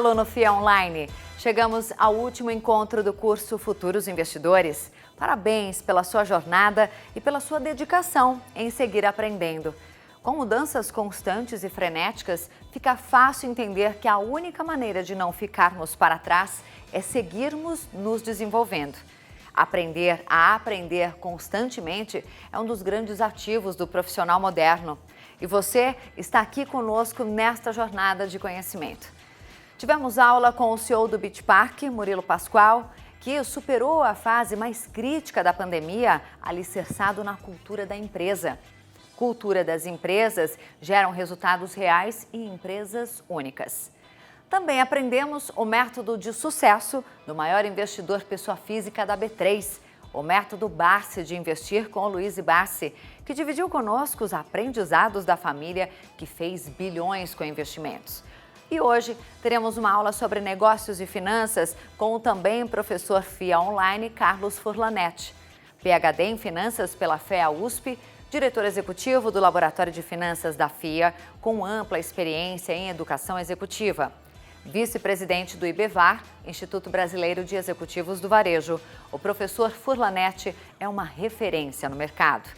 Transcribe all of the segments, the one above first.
aluno FIA Online! Chegamos ao último encontro do curso Futuros Investidores. Parabéns pela sua jornada e pela sua dedicação em seguir aprendendo. Com mudanças constantes e frenéticas, fica fácil entender que a única maneira de não ficarmos para trás é seguirmos nos desenvolvendo. Aprender a aprender constantemente é um dos grandes ativos do profissional moderno. E você está aqui conosco nesta jornada de conhecimento. Tivemos aula com o CEO do Beach Park, Murilo Pascoal, que superou a fase mais crítica da pandemia, alicerçado na cultura da empresa. Cultura das empresas geram resultados reais e empresas únicas. Também aprendemos o método de sucesso do maior investidor pessoa física da B3, o método Barsi de investir com o Luiz Barsi, que dividiu conosco os aprendizados da família que fez bilhões com investimentos. E hoje teremos uma aula sobre negócios e finanças com o também professor FIA Online, Carlos Furlanetti, PhD em Finanças pela FEA USP, diretor executivo do Laboratório de Finanças da FIA, com ampla experiência em educação executiva. Vice-presidente do IBEVAR, Instituto Brasileiro de Executivos do Varejo, o professor Furlanetti é uma referência no mercado.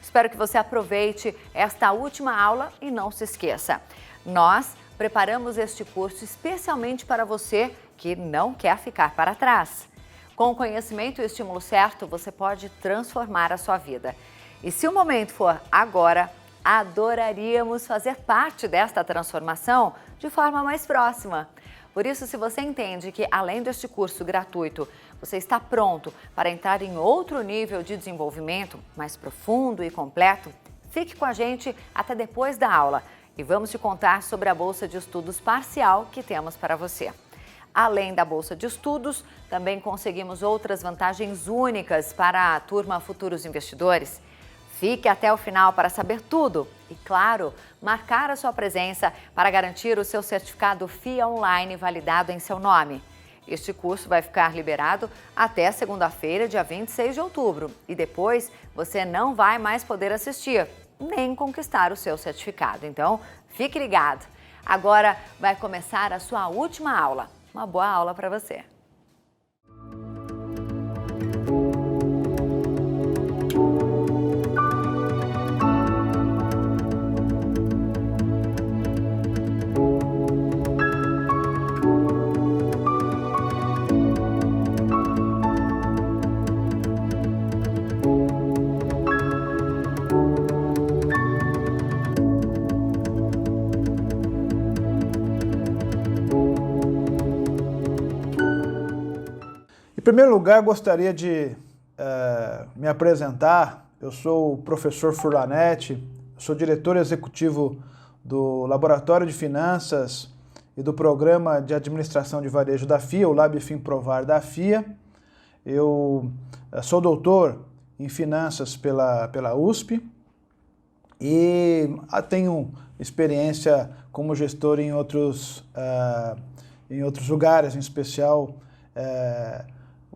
Espero que você aproveite esta última aula e não se esqueça. Nós preparamos este curso especialmente para você que não quer ficar para trás. Com o conhecimento e o estímulo certo, você pode transformar a sua vida. E se o momento for agora, adoraríamos fazer parte desta transformação de forma mais próxima. Por isso, se você entende que, além deste curso gratuito, você está pronto para entrar em outro nível de desenvolvimento, mais profundo e completo, fique com a gente até depois da aula e vamos te contar sobre a Bolsa de Estudos Parcial que temos para você. Além da Bolsa de Estudos, também conseguimos outras vantagens únicas para a turma Futuros Investidores. Fique até o final para saber tudo e, claro, marcar a sua presença para garantir o seu certificado FIA Online validado em seu nome. Este curso vai ficar liberado até segunda-feira, dia 26 de outubro, e depois você não vai mais poder assistir, nem conquistar o seu certificado. Então, fique ligado. Agora vai começar a sua última aula. Uma boa aula para você. Em primeiro lugar, gostaria de me apresentar. Eu sou o professor Furlanetti, sou diretor executivo do Laboratório de Finanças e do Programa de Administração de Varejo da FIA, o LabFinProvar da FIA. Eu sou doutor em Finanças pela USP e tenho experiência como gestor em outros lugares, em especial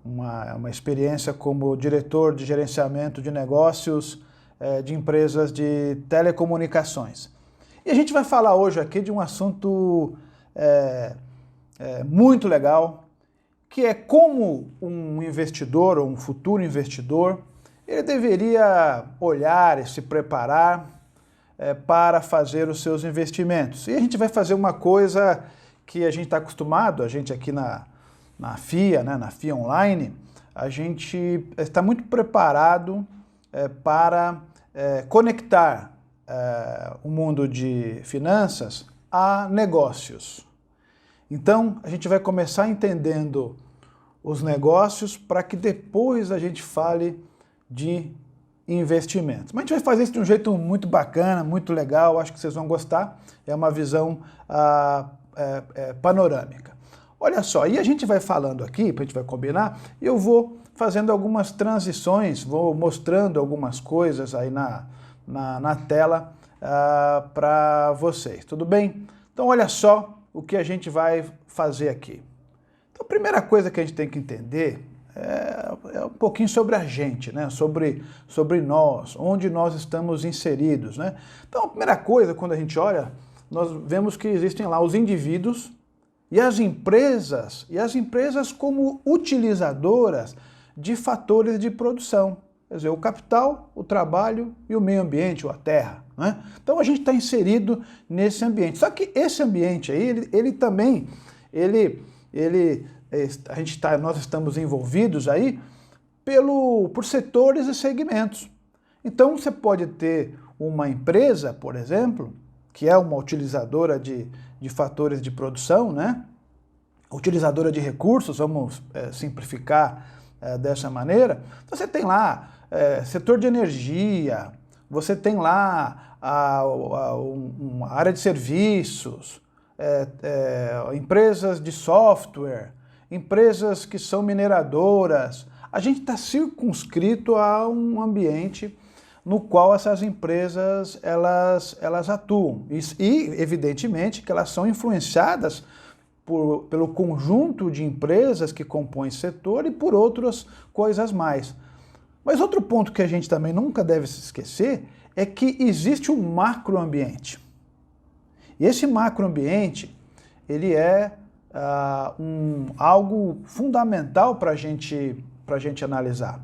uma experiência como diretor de gerenciamento de negócios de empresas de telecomunicações. E a gente vai falar hoje aqui de um assunto muito legal, que é como um investidor ou um futuro investidor, ele deveria olhar e se preparar para fazer os seus investimentos. E a gente vai fazer uma coisa que a gente está acostumado, a gente aqui na FIA, né, na FIA Online, a gente está muito preparado para conectar o mundo de finanças a negócios. Então, a gente vai começar entendendo os negócios para que depois a gente fale de investimentos. Mas a gente vai fazer isso de um jeito muito bacana, muito legal, acho que vocês vão gostar. É uma visão panorâmica. Olha só, e a gente vai falando aqui, a gente vai combinar, e eu vou fazendo algumas transições, vou mostrando algumas coisas aí na tela para vocês, tudo bem? Então olha só o que a gente vai fazer aqui. Então a primeira coisa que a gente tem que entender é um pouquinho sobre a gente, né? Sobre nós, onde nós estamos inseridos, né? Então a primeira coisa, quando a gente olha, nós vemos que existem lá os indivíduos e as empresas como utilizadoras de fatores de produção. Quer dizer, o capital, o trabalho e o meio ambiente, ou a terra, né? Então a gente está inserido nesse ambiente. Só que esse ambiente aí, nós estamos envolvidos aí por setores e segmentos. Então você pode ter uma empresa, por exemplo, que é uma utilizadora de fatores de produção, né? Utilizadora de recursos, vamos simplificar dessa maneira. Então, você tem lá setor de energia, você tem lá uma área de serviços, empresas de software, empresas que são mineradoras. A gente está circunscrito a um ambiente no qual essas empresas elas atuam. E, evidentemente, que elas são influenciadas pelo conjunto de empresas que compõem esse setor e por outras coisas mais. Mas outro ponto que a gente também nunca deve se esquecer é que existe um macroambiente. E esse macroambiente, ele é algo fundamental para a gente analisar.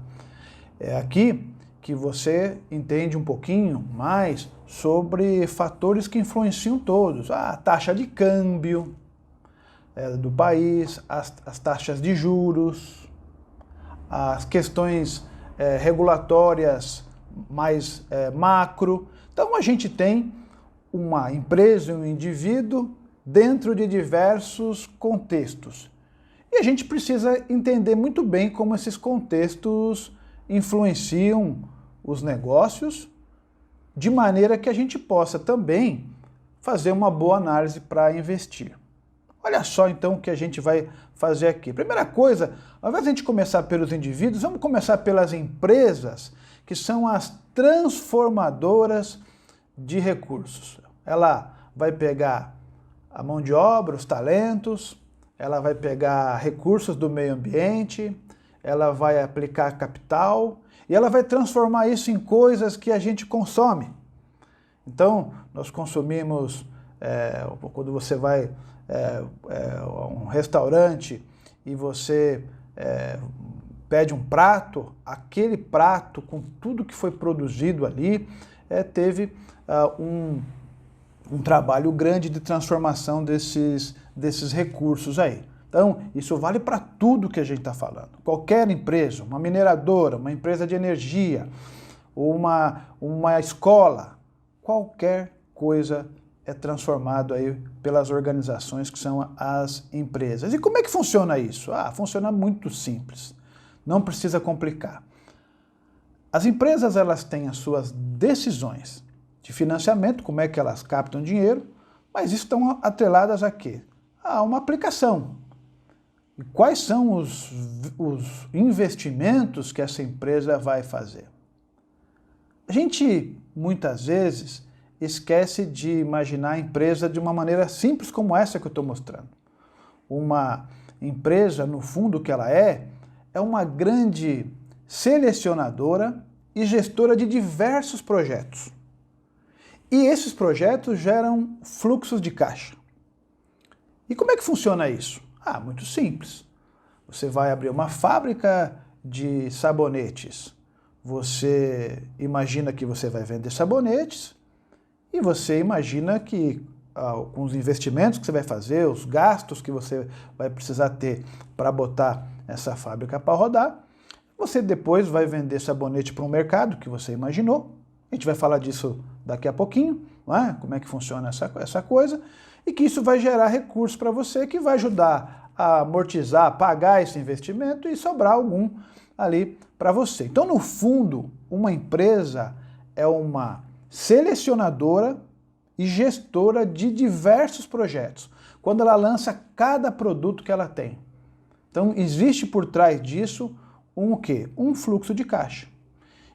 É aqui que você entende um pouquinho mais sobre fatores que influenciam todos. A taxa de câmbio do país, as taxas de juros, as questões regulatórias mais macro. Então a gente tem uma empresa e um indivíduo dentro de diversos contextos. E a gente precisa entender muito bem como esses contextos influenciam os negócios, de maneira que a gente possa também fazer uma boa análise para investir. Olha só então o que a gente vai fazer aqui. Primeira coisa, ao invés de a gente começar pelos indivíduos, vamos começar pelas empresas, que são as transformadoras de recursos. Ela vai pegar a mão de obra, os talentos, ela vai pegar recursos do meio ambiente, ela vai aplicar capital e ela vai transformar isso em coisas que a gente consome. Então, nós consumimos, quando você vai a um restaurante e você pede um prato, aquele prato com tudo que foi produzido ali teve um trabalho grande de transformação desses recursos aí. Então, isso vale para tudo que a gente está falando. Qualquer empresa, uma mineradora, uma empresa de energia, uma escola, qualquer coisa é transformado aí pelas organizações que são as empresas. E como é que funciona isso? Funciona muito simples. Não precisa complicar. As empresas, elas têm as suas decisões de financiamento, como é que elas captam dinheiro, mas estão atreladas a quê? A uma aplicação. E quais são os investimentos que essa empresa vai fazer? A gente, muitas vezes, esquece de imaginar a empresa de uma maneira simples como essa que eu estou mostrando. Uma empresa, no fundo, o que ela é uma grande selecionadora e gestora de diversos projetos. E esses projetos geram fluxos de caixa. E como é que funciona isso? Muito simples. Você vai abrir uma fábrica de sabonetes. Você imagina que você vai vender sabonetes e você imagina que com os investimentos que você vai fazer, os gastos que você vai precisar ter para botar essa fábrica para rodar, você depois vai vender sabonete para um mercado que você imaginou. A gente vai falar disso daqui a pouquinho, não é? Como é que funciona essa coisa, e que isso vai gerar recursos para você, que vai ajudar a amortizar, pagar esse investimento e sobrar algum ali para você. Então, no fundo, uma empresa é uma selecionadora e gestora de diversos projetos, quando ela lança cada produto que ela tem. Então, existe por trás disso o quê? Um fluxo de caixa.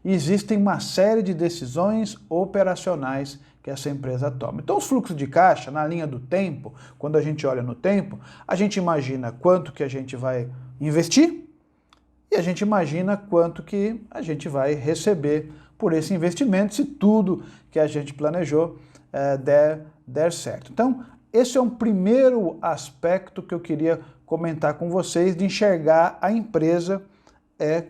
E existem uma série de decisões operacionais que essa empresa toma. Então, os fluxos de caixa, na linha do tempo, quando a gente olha no tempo, a gente imagina quanto que a gente vai investir e a gente imagina quanto que a gente vai receber por esse investimento, se tudo que a gente planejou der certo. Então, esse é um primeiro aspecto que eu queria comentar com vocês, de enxergar a empresa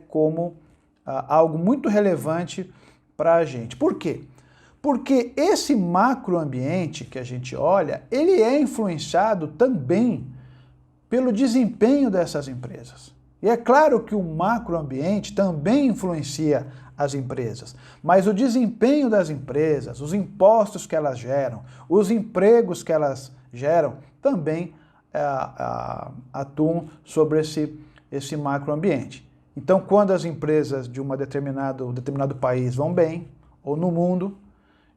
como algo muito relevante para a gente. Por quê? Porque esse macroambiente que a gente olha, ele é influenciado também pelo desempenho dessas empresas. E é claro que o macroambiente também influencia as empresas, mas o desempenho das empresas, os impostos que elas geram, os empregos que elas geram, também atuam sobre esse macroambiente. Então, quando as empresas de um determinado país vão bem, ou no mundo,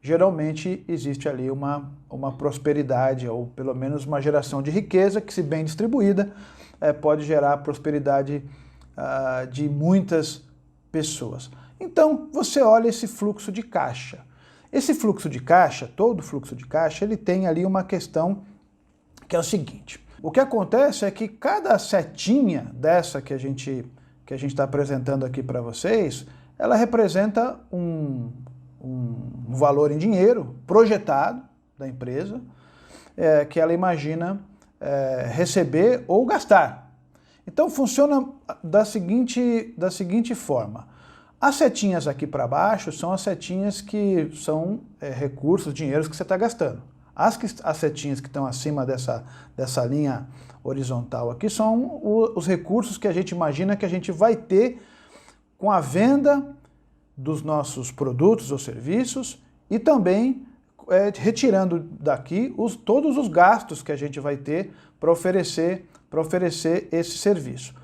geralmente existe ali uma prosperidade, ou pelo menos uma geração de riqueza que, se bem distribuída, pode gerar prosperidade de muitas pessoas. Então, você olha esse fluxo de caixa. Esse fluxo de caixa, todo fluxo de caixa, ele tem ali uma questão que é o seguinte. O que acontece é que cada setinha dessa que a gente está apresentando aqui para vocês, ela representa um valor em dinheiro projetado da empresa, que ela imagina receber ou gastar. Então funciona da seguinte forma. As setinhas aqui para baixo são as setinhas que são recursos, dinheiros que você está gastando. As setinhas que estão acima dessa linha horizontal aqui são os recursos que a gente imagina que a gente vai ter com a venda dos nossos produtos ou serviços e também retirando daqui todos os gastos que a gente vai ter para oferecer esse serviço.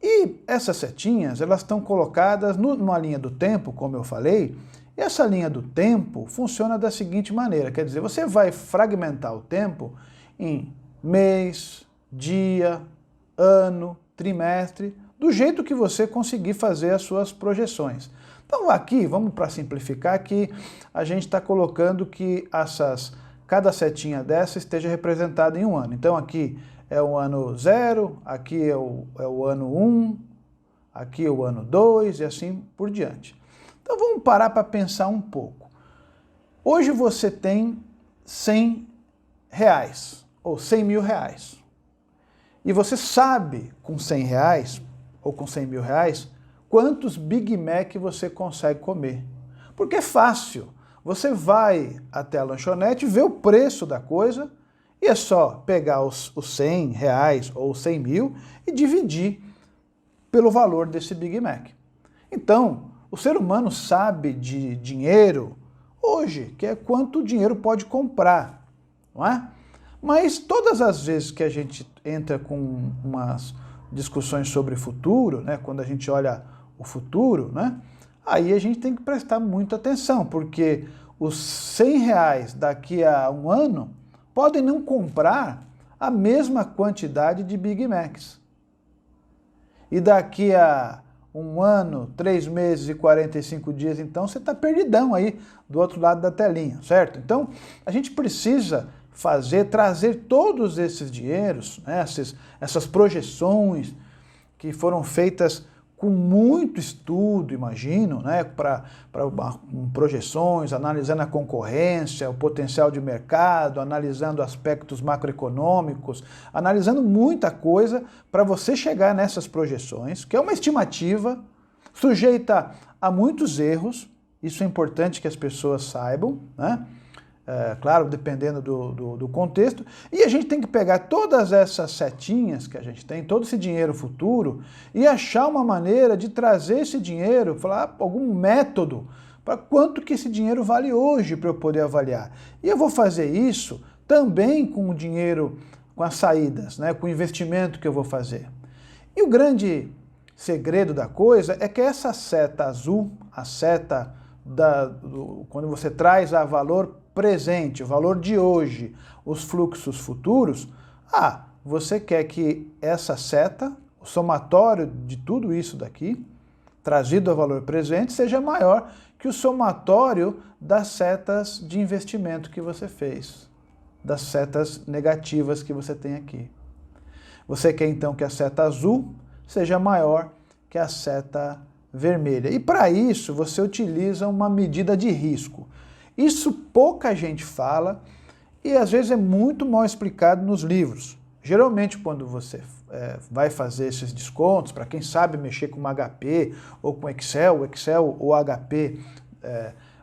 E essas setinhas, elas estão colocadas numa linha do tempo, como eu falei, e essa linha do tempo funciona da seguinte maneira, quer dizer, você vai fragmentar o tempo em mês, dia, ano, trimestre, do jeito que você conseguir fazer as suas projeções. Então aqui, vamos para simplificar, que a gente está colocando que cada setinha dessa esteja representada em um ano. Então aqui é o ano 0, aqui é o ano 1, aqui é o ano 2 e assim por diante. Então vamos parar para pensar um pouco. Hoje você tem 100 reais ou 100 mil reais. E você sabe com 100 reais ou com 100 mil reais quantos Big Mac você consegue comer. Porque é fácil. Você vai até a lanchonete, vê o preço da coisa e é só pegar os 100 reais ou 100 mil e dividir pelo valor desse Big Mac. Então, o ser humano sabe de dinheiro hoje, que é quanto o dinheiro pode comprar, não é? Mas todas as vezes que a gente entra com umas discussões sobre futuro, né, quando a gente olha o futuro, né, aí a gente tem que prestar muita atenção, porque os 100 reais daqui a um ano podem não comprar a mesma quantidade de Big Macs. E daqui a um ano, 3 meses e 45 dias, então você está perdidão aí do outro lado da telinha, certo? Então a gente precisa trazer todos esses dinheiros, né, essas projeções que foram feitas com muito estudo, imagino, né, para projeções, analisando a concorrência, o potencial de mercado, analisando aspectos macroeconômicos, analisando muita coisa para você chegar nessas projeções, que é uma estimativa sujeita a muitos erros, isso é importante que as pessoas saibam, né? Claro, dependendo do contexto, e a gente tem que pegar todas essas setinhas que a gente tem, todo esse dinheiro futuro, e achar uma maneira de trazer esse dinheiro, falar algum método para quanto que esse dinheiro vale hoje para eu poder avaliar. E eu vou fazer isso também com o dinheiro, com as saídas, né, com o investimento que eu vou fazer. E o grande segredo da coisa é que essa seta azul, a seta quando você traz a valor presente, o valor de hoje, os fluxos futuros, você quer que essa seta, o somatório de tudo isso daqui, trazido a valor presente, seja maior que o somatório das setas de investimento que você fez, das setas negativas que você tem aqui. Você quer então que a seta azul seja maior que a seta vermelha. E para isso você utiliza uma medida de risco. Isso pouca gente fala e às vezes é muito mal explicado nos livros. Geralmente quando você vai fazer esses descontos, para quem sabe mexer com HP ou com Excel, o Excel ou HP,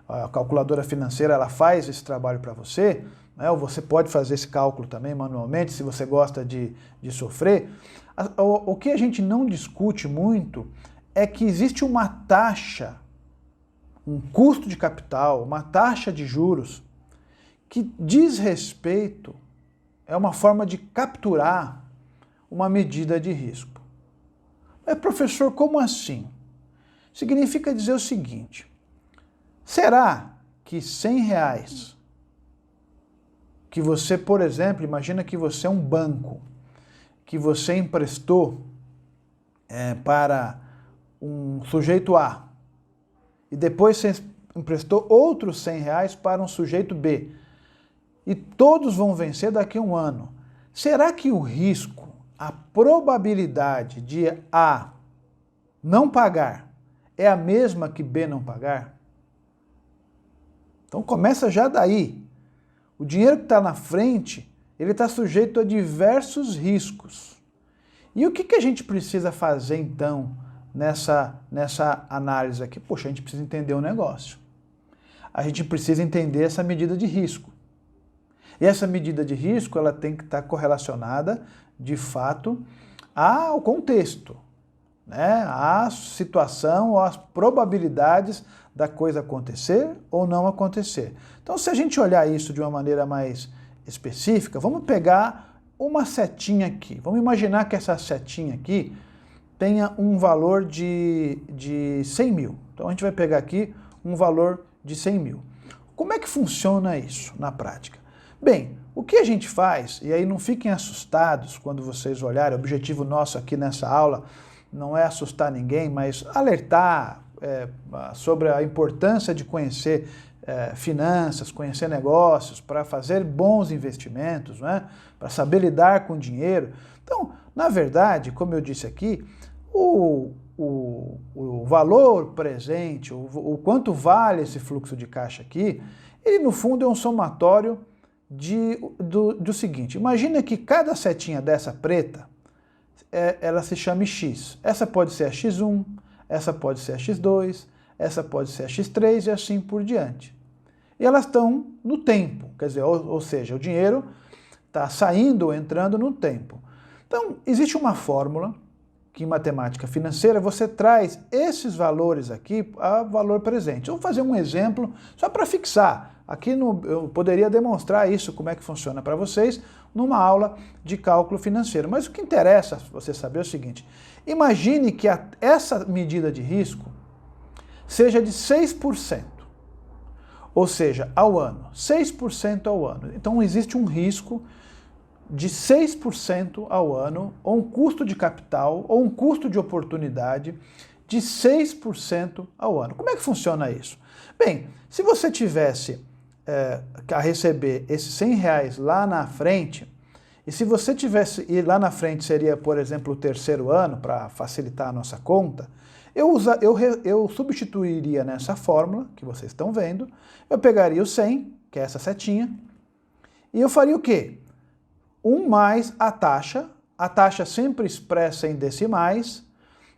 a calculadora financeira, ela faz esse trabalho para você, né? Ou você pode fazer esse cálculo também manualmente, se você gosta de sofrer. O que a gente não discute muito é que existe uma taxa, um custo de capital, uma taxa de juros que diz respeito, é uma forma de capturar uma medida de risco. Mas, professor, como assim? Significa dizer o seguinte: será que R$100 que você, por exemplo, imagina que você é um banco, que você emprestou para um sujeito A, e depois você emprestou outros R$100 para um sujeito B, e todos vão vencer daqui a um ano. Será que o risco, a probabilidade de A não pagar é a mesma que B não pagar? Então começa já daí. O dinheiro que está na frente, ele está sujeito a diversos riscos. E o que a gente precisa fazer então nessa análise aqui? Poxa, a gente precisa entender o negócio. A gente precisa entender essa medida de risco. E essa medida de risco, ela tem que estar correlacionada, de fato, ao contexto, né? À situação, às probabilidades da coisa acontecer ou não acontecer. Então, se a gente olhar isso de uma maneira mais específica, vamos pegar uma setinha aqui. Vamos imaginar que essa setinha aqui tenha um valor de 100 mil. Então, a gente vai pegar aqui um valor de 100 mil. Como é que funciona isso na prática? Bem, o que a gente faz, e aí não fiquem assustados quando vocês olharem, o objetivo nosso aqui nessa aula não é assustar ninguém, mas alertar sobre a importância de conhecer finanças, conhecer negócios, para fazer bons investimentos, né? Para saber lidar com dinheiro. Então, na verdade, como eu disse aqui, o valor presente, o quanto vale esse fluxo de caixa aqui, ele no fundo é um somatório do seguinte: imagina que cada setinha dessa preta, ela se chame X. Essa pode ser a X1, essa pode ser a X2, essa pode ser a X3 e assim por diante. E elas estão no tempo, quer dizer, ou seja, o dinheiro está saindo ou entrando no tempo. Então, existe uma fórmula que em matemática financeira você traz esses valores aqui a valor presente. Vou fazer um exemplo só para fixar. Aqui eu poderia demonstrar isso, como é que funciona para vocês, numa aula de cálculo financeiro. Mas o que interessa você saber é o seguinte: imagine que essa medida de risco seja de 6%, ou seja, ao ano, 6% ao ano. Então existe um risco de 6% ao ano, ou um custo de capital, ou um custo de oportunidade de 6% ao ano. Como é que funciona isso? Bem, se você tivesse a receber esses R$100 lá na frente, e se você tivesse, e lá na frente seria, por exemplo, o terceiro ano, para facilitar a nossa conta, eu substituiria nessa fórmula, que vocês estão vendo, eu pegaria o 100, que é essa setinha, e eu faria o quê? 1 mais a taxa sempre expressa em decimais,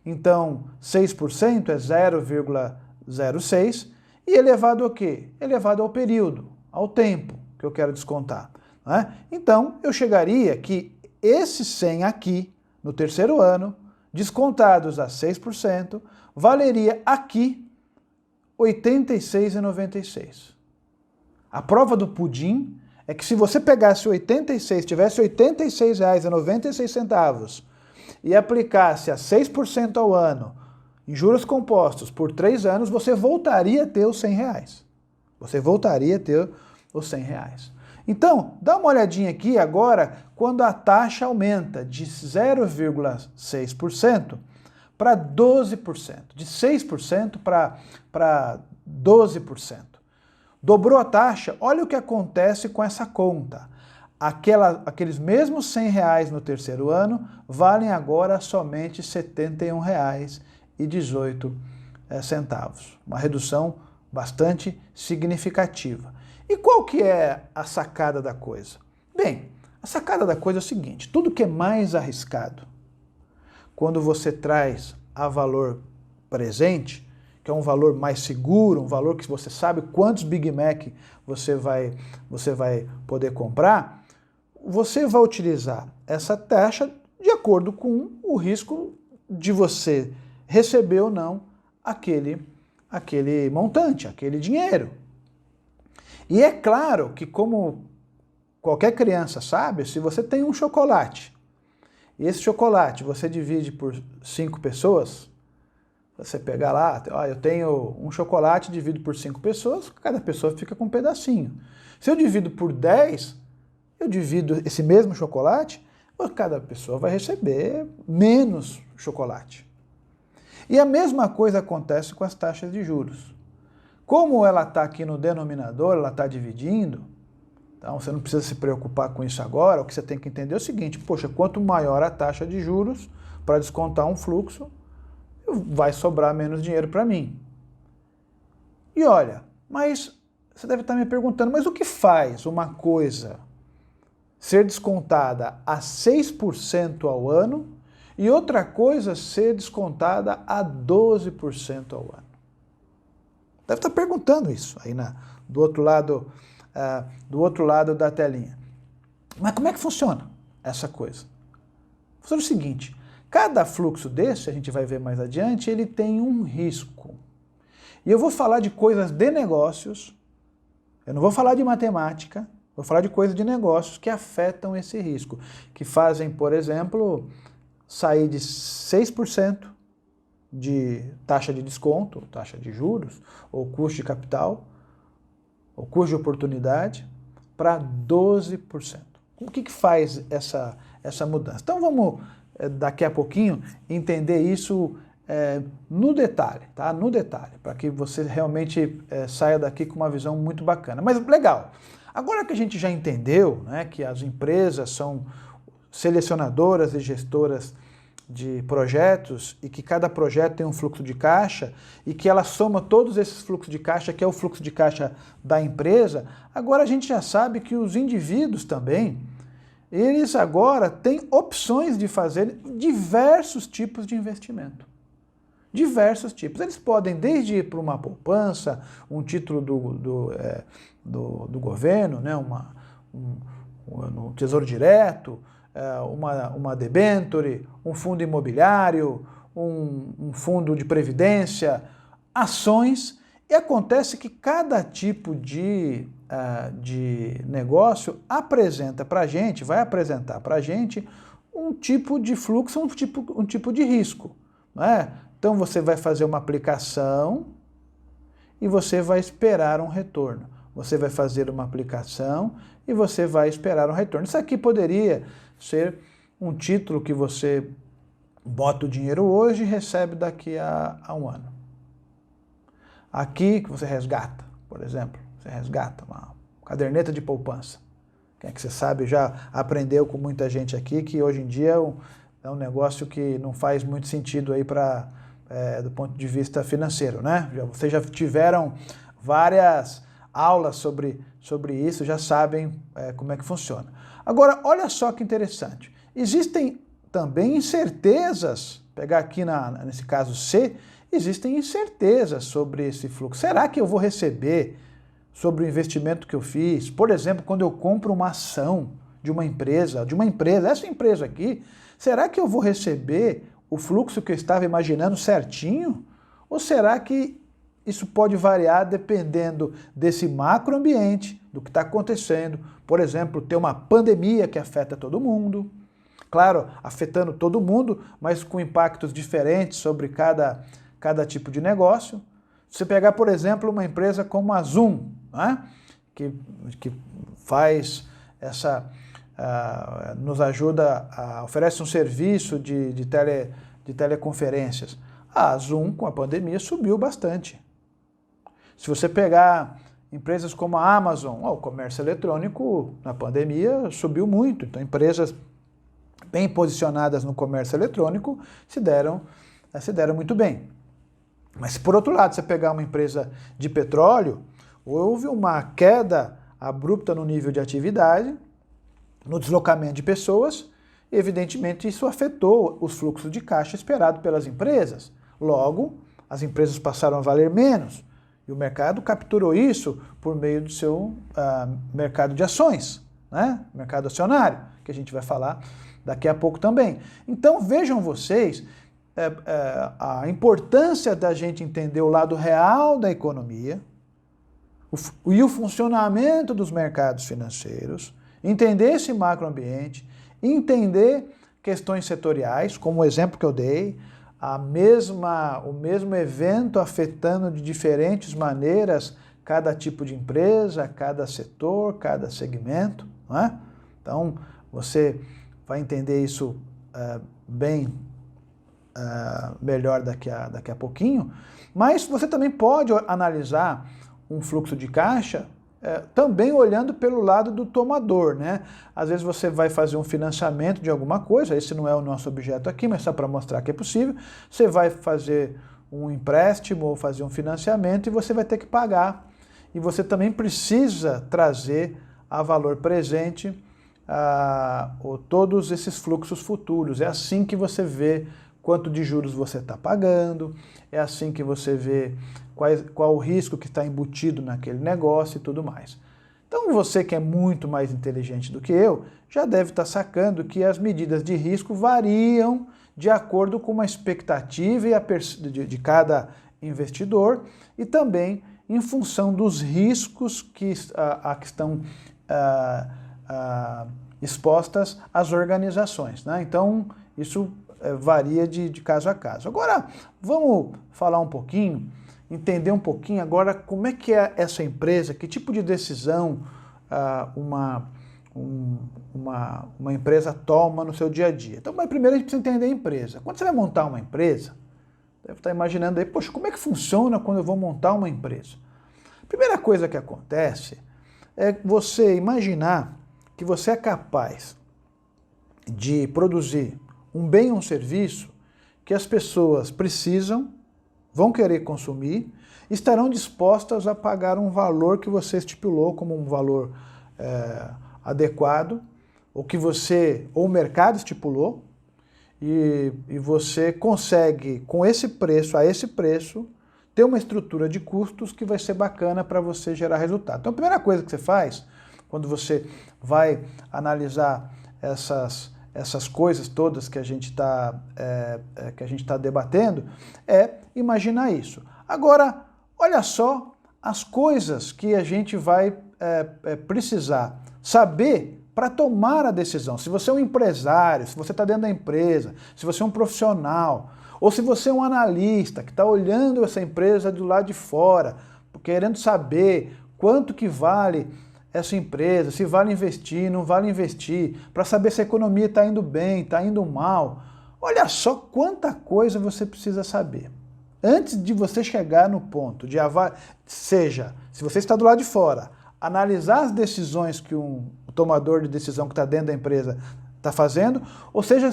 então 6% é 0,06, e elevado ao quê? Elevado ao período, ao tempo que eu quero descontar. Né? Então, eu chegaria que esses 100 aqui, no terceiro ano, descontados a 6%, valeria aqui R$ 86,96. A prova do pudim é que se você pegasse 86, tivesse R$ 86,96 e aplicasse a 6% ao ano, em juros compostos por 3 anos, você voltaria a ter os R$100. Você voltaria a ter os R$100. Então, dá uma olhadinha aqui agora, quando a taxa aumenta de 0,6% para 12%, de 6% para 12%. Dobrou a taxa, olha o que acontece com essa conta. Aqueles mesmos R$100 no terceiro ano valem agora somente R$ 71,18. Uma redução bastante significativa. E qual que é a sacada da coisa? Bem, a sacada da coisa é o seguinte, tudo que é mais arriscado, quando você traz a valor presente, que é um valor mais seguro, um valor que você sabe quantos Big Mac você vai poder comprar, você vai utilizar essa taxa de acordo com o risco de você receber ou não aquele montante, aquele dinheiro. E é claro que, como qualquer criança sabe, se você tem um chocolate, e esse chocolate você divide por 5 pessoas, você pegar lá, eu tenho um chocolate, divido por 5 pessoas, cada pessoa fica com um pedacinho. Se eu divido por 10, eu divido esse mesmo chocolate, cada pessoa vai receber menos chocolate. E a mesma coisa acontece com as taxas de juros. Como ela está aqui no denominador, ela está dividindo, então você não precisa se preocupar com isso agora, o que você tem que entender é o seguinte, poxa, quanto maior a taxa de juros para descontar um fluxo, vai sobrar menos dinheiro para mim. E olha, mas você deve estar me perguntando, mas o que faz uma coisa ser descontada a 6% ao ano e outra coisa ser descontada a 12% ao ano? Deve estar perguntando isso aí do outro lado da telinha. Mas como é que funciona essa coisa? Funciona o seguinte, cada fluxo desse, a gente vai ver mais adiante, ele tem um risco. E eu vou falar de coisas de negócios, eu não vou falar de matemática, vou falar de coisas de negócios que afetam esse risco, que fazem, por exemplo, sair de 6% de taxa de desconto, taxa de juros, ou custo de capital, ou custo de oportunidade, para 12%. O que faz essa mudança? Então vamos, daqui a pouquinho, entender isso no detalhe, tá? No detalhe, para que você realmente saia daqui com uma visão muito bacana. Mas legal, agora que a gente já entendeu, né, que as empresas são selecionadoras e gestoras de projetos e que cada projeto tem um fluxo de caixa e que ela soma todos esses fluxos de caixa, que é o fluxo de caixa da empresa, agora a gente já sabe que os indivíduos também, eles agora têm opções de fazer diversos tipos de investimento. Diversos tipos. Eles podem desde ir para uma poupança, um título do governo, né, um tesouro direto, uma debênture, um fundo imobiliário, um fundo de previdência, ações, e acontece que cada tipo de negócio apresenta para a gente, vai apresentar para a gente um tipo de fluxo, um tipo de risco, não é? Então você vai fazer uma aplicação e você vai esperar um retorno. Você vai fazer uma aplicação e você vai esperar um retorno. Isso aqui poderia ser um título que você bota o dinheiro hoje e recebe daqui a um ano. Aqui que você resgata, por exemplo, você resgata uma caderneta de poupança. Quem é que você sabe, já aprendeu com muita gente aqui que hoje em dia é um negócio que não faz muito sentido aí do ponto de vista financeiro, né? Vocês já tiveram várias aulas sobre isso, já sabem como é que funciona. Agora, olha só que interessante. Existem também incertezas, pegar aqui nesse caso C, existem incertezas sobre esse fluxo. Será que eu vou receber sobre o investimento que eu fiz? Por exemplo, quando eu compro uma ação de uma empresa, essa empresa aqui, será que eu vou receber o fluxo que eu estava imaginando certinho? Ou será que isso pode variar dependendo desse macroambiente, do que está acontecendo? Por exemplo, ter uma pandemia que afeta todo mundo, claro, afetando todo mundo, mas com impactos diferentes sobre cada tipo de negócio. Se você pegar, por exemplo, uma empresa como a Zoom, né, que faz nos ajuda, oferece um serviço de teleconferências. A Zoom, com a pandemia, subiu bastante. Se você pegar empresas como a Amazon, o comércio eletrônico, na pandemia, subiu muito. Então, empresas bem posicionadas no comércio eletrônico se deram muito bem. Mas, por outro lado, você pegar uma empresa de petróleo, Houve uma queda abrupta no nível de atividade, no deslocamento de pessoas, e evidentemente isso afetou os fluxos de caixa esperados pelas empresas. Logo, as empresas passaram a valer menos, e o mercado capturou isso por meio do seu mercado de ações, né? Mercado acionário, que a gente vai falar daqui a pouco também. Então vejam vocês a importância da gente entender o lado real da economia e o funcionamento dos mercados financeiros, entender esse macroambiente, entender questões setoriais, como o exemplo que eu dei, o mesmo evento afetando de diferentes maneiras cada tipo de empresa, cada setor, cada segmento, não é? Então, você vai entender isso bem melhor daqui a pouquinho, mas você também pode analisar um fluxo de caixa também olhando pelo lado do tomador, né? Às vezes você vai fazer um financiamento de alguma coisa, esse não é o nosso objeto aqui, mas só para mostrar que é possível. Você vai fazer um empréstimo ou fazer um financiamento e você vai ter que pagar. E você também precisa trazer a valor presente todos esses fluxos futuros. É assim que você vê quanto de juros você está pagando, é assim que você vê qual o risco que está embutido naquele negócio e tudo mais. Então você que é muito mais inteligente do que eu, já deve estar sacando que as medidas de risco variam de acordo com uma expectativa de cada investidor e também em função dos riscos que estão expostas às organizações, né? Então isso varia de caso a caso. Agora vamos falar um pouquinho, entender um pouquinho agora como é que é essa empresa, que tipo de decisão uma empresa toma no seu dia a dia. Então, mas primeiro a gente precisa entender a empresa. Quando você vai montar uma empresa, deve estar imaginando aí, poxa, como é que funciona quando eu vou montar uma empresa? A primeira coisa que acontece é você imaginar que você é capaz de produzir um bem ou um serviço que as pessoas precisam, vão querer consumir, estarão dispostas a pagar um valor que você estipulou como um valor adequado, ou que ou o mercado estipulou, e você consegue, com esse preço, a esse preço, ter uma estrutura de custos que vai ser bacana para você gerar resultado. Então a primeira coisa que você faz, quando você vai analisar essas coisas todas que a gente está debatendo, é imaginar isso. Agora, olha só as coisas que a gente vai precisar saber para tomar a decisão. Se você é um empresário, se você está dentro da empresa, se você é um profissional, ou se você é um analista que está olhando essa empresa do lado de fora, querendo saber quanto que vale essa empresa, se vale investir, não vale investir, para saber se a economia está indo bem, está indo mal. Olha só quanta coisa você precisa saber. Antes de você chegar no ponto de seja, se você está do lado de fora, analisar as decisões que o tomador de decisão que está dentro da empresa está fazendo, ou seja,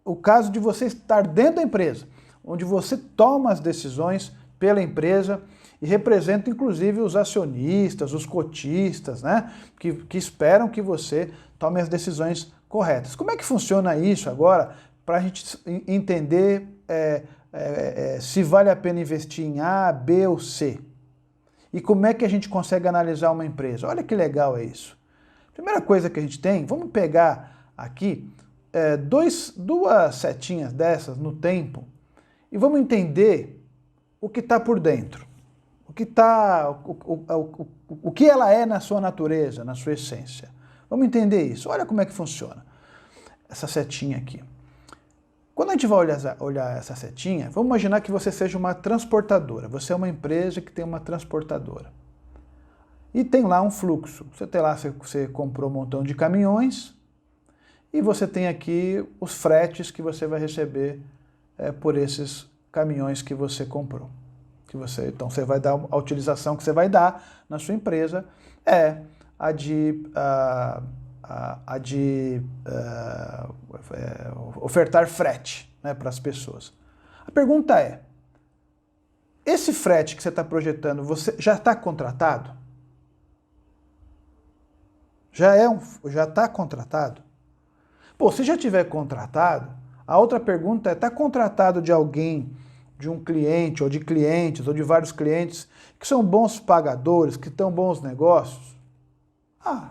o caso de você estar dentro da empresa, onde você toma as decisões pela empresa e representa inclusive os acionistas, os cotistas, né, que esperam que você tome as decisões corretas. Como é que funciona isso agora para a gente entender se vale a pena investir em A, B ou C? E como é que a gente consegue analisar uma empresa? Olha que legal é isso. Primeira coisa que a gente tem, vamos pegar aqui duas setinhas dessas no tempo e vamos entender o que está por dentro. O que ela é na sua natureza, na sua essência. Vamos entender isso. Olha como é que funciona essa setinha aqui. Quando a gente vai olhar essa setinha, vamos imaginar que você seja uma transportadora. Você é uma empresa que tem uma transportadora. E tem lá um fluxo. Você comprou um montão de caminhões e você tem aqui os fretes que você vai receber por esses caminhões que você comprou. Então você vai dar a utilização que você vai dar na sua empresa a de ofertar frete, né, para as pessoas. A pergunta é, esse frete que você está projetando, você já está contratado? Já está contratado? Pô, se já tiver contratado, a outra pergunta é, está contratado de alguém, de um cliente, ou de clientes, ou de vários clientes, que são bons pagadores, que estão bons negócios? Ah,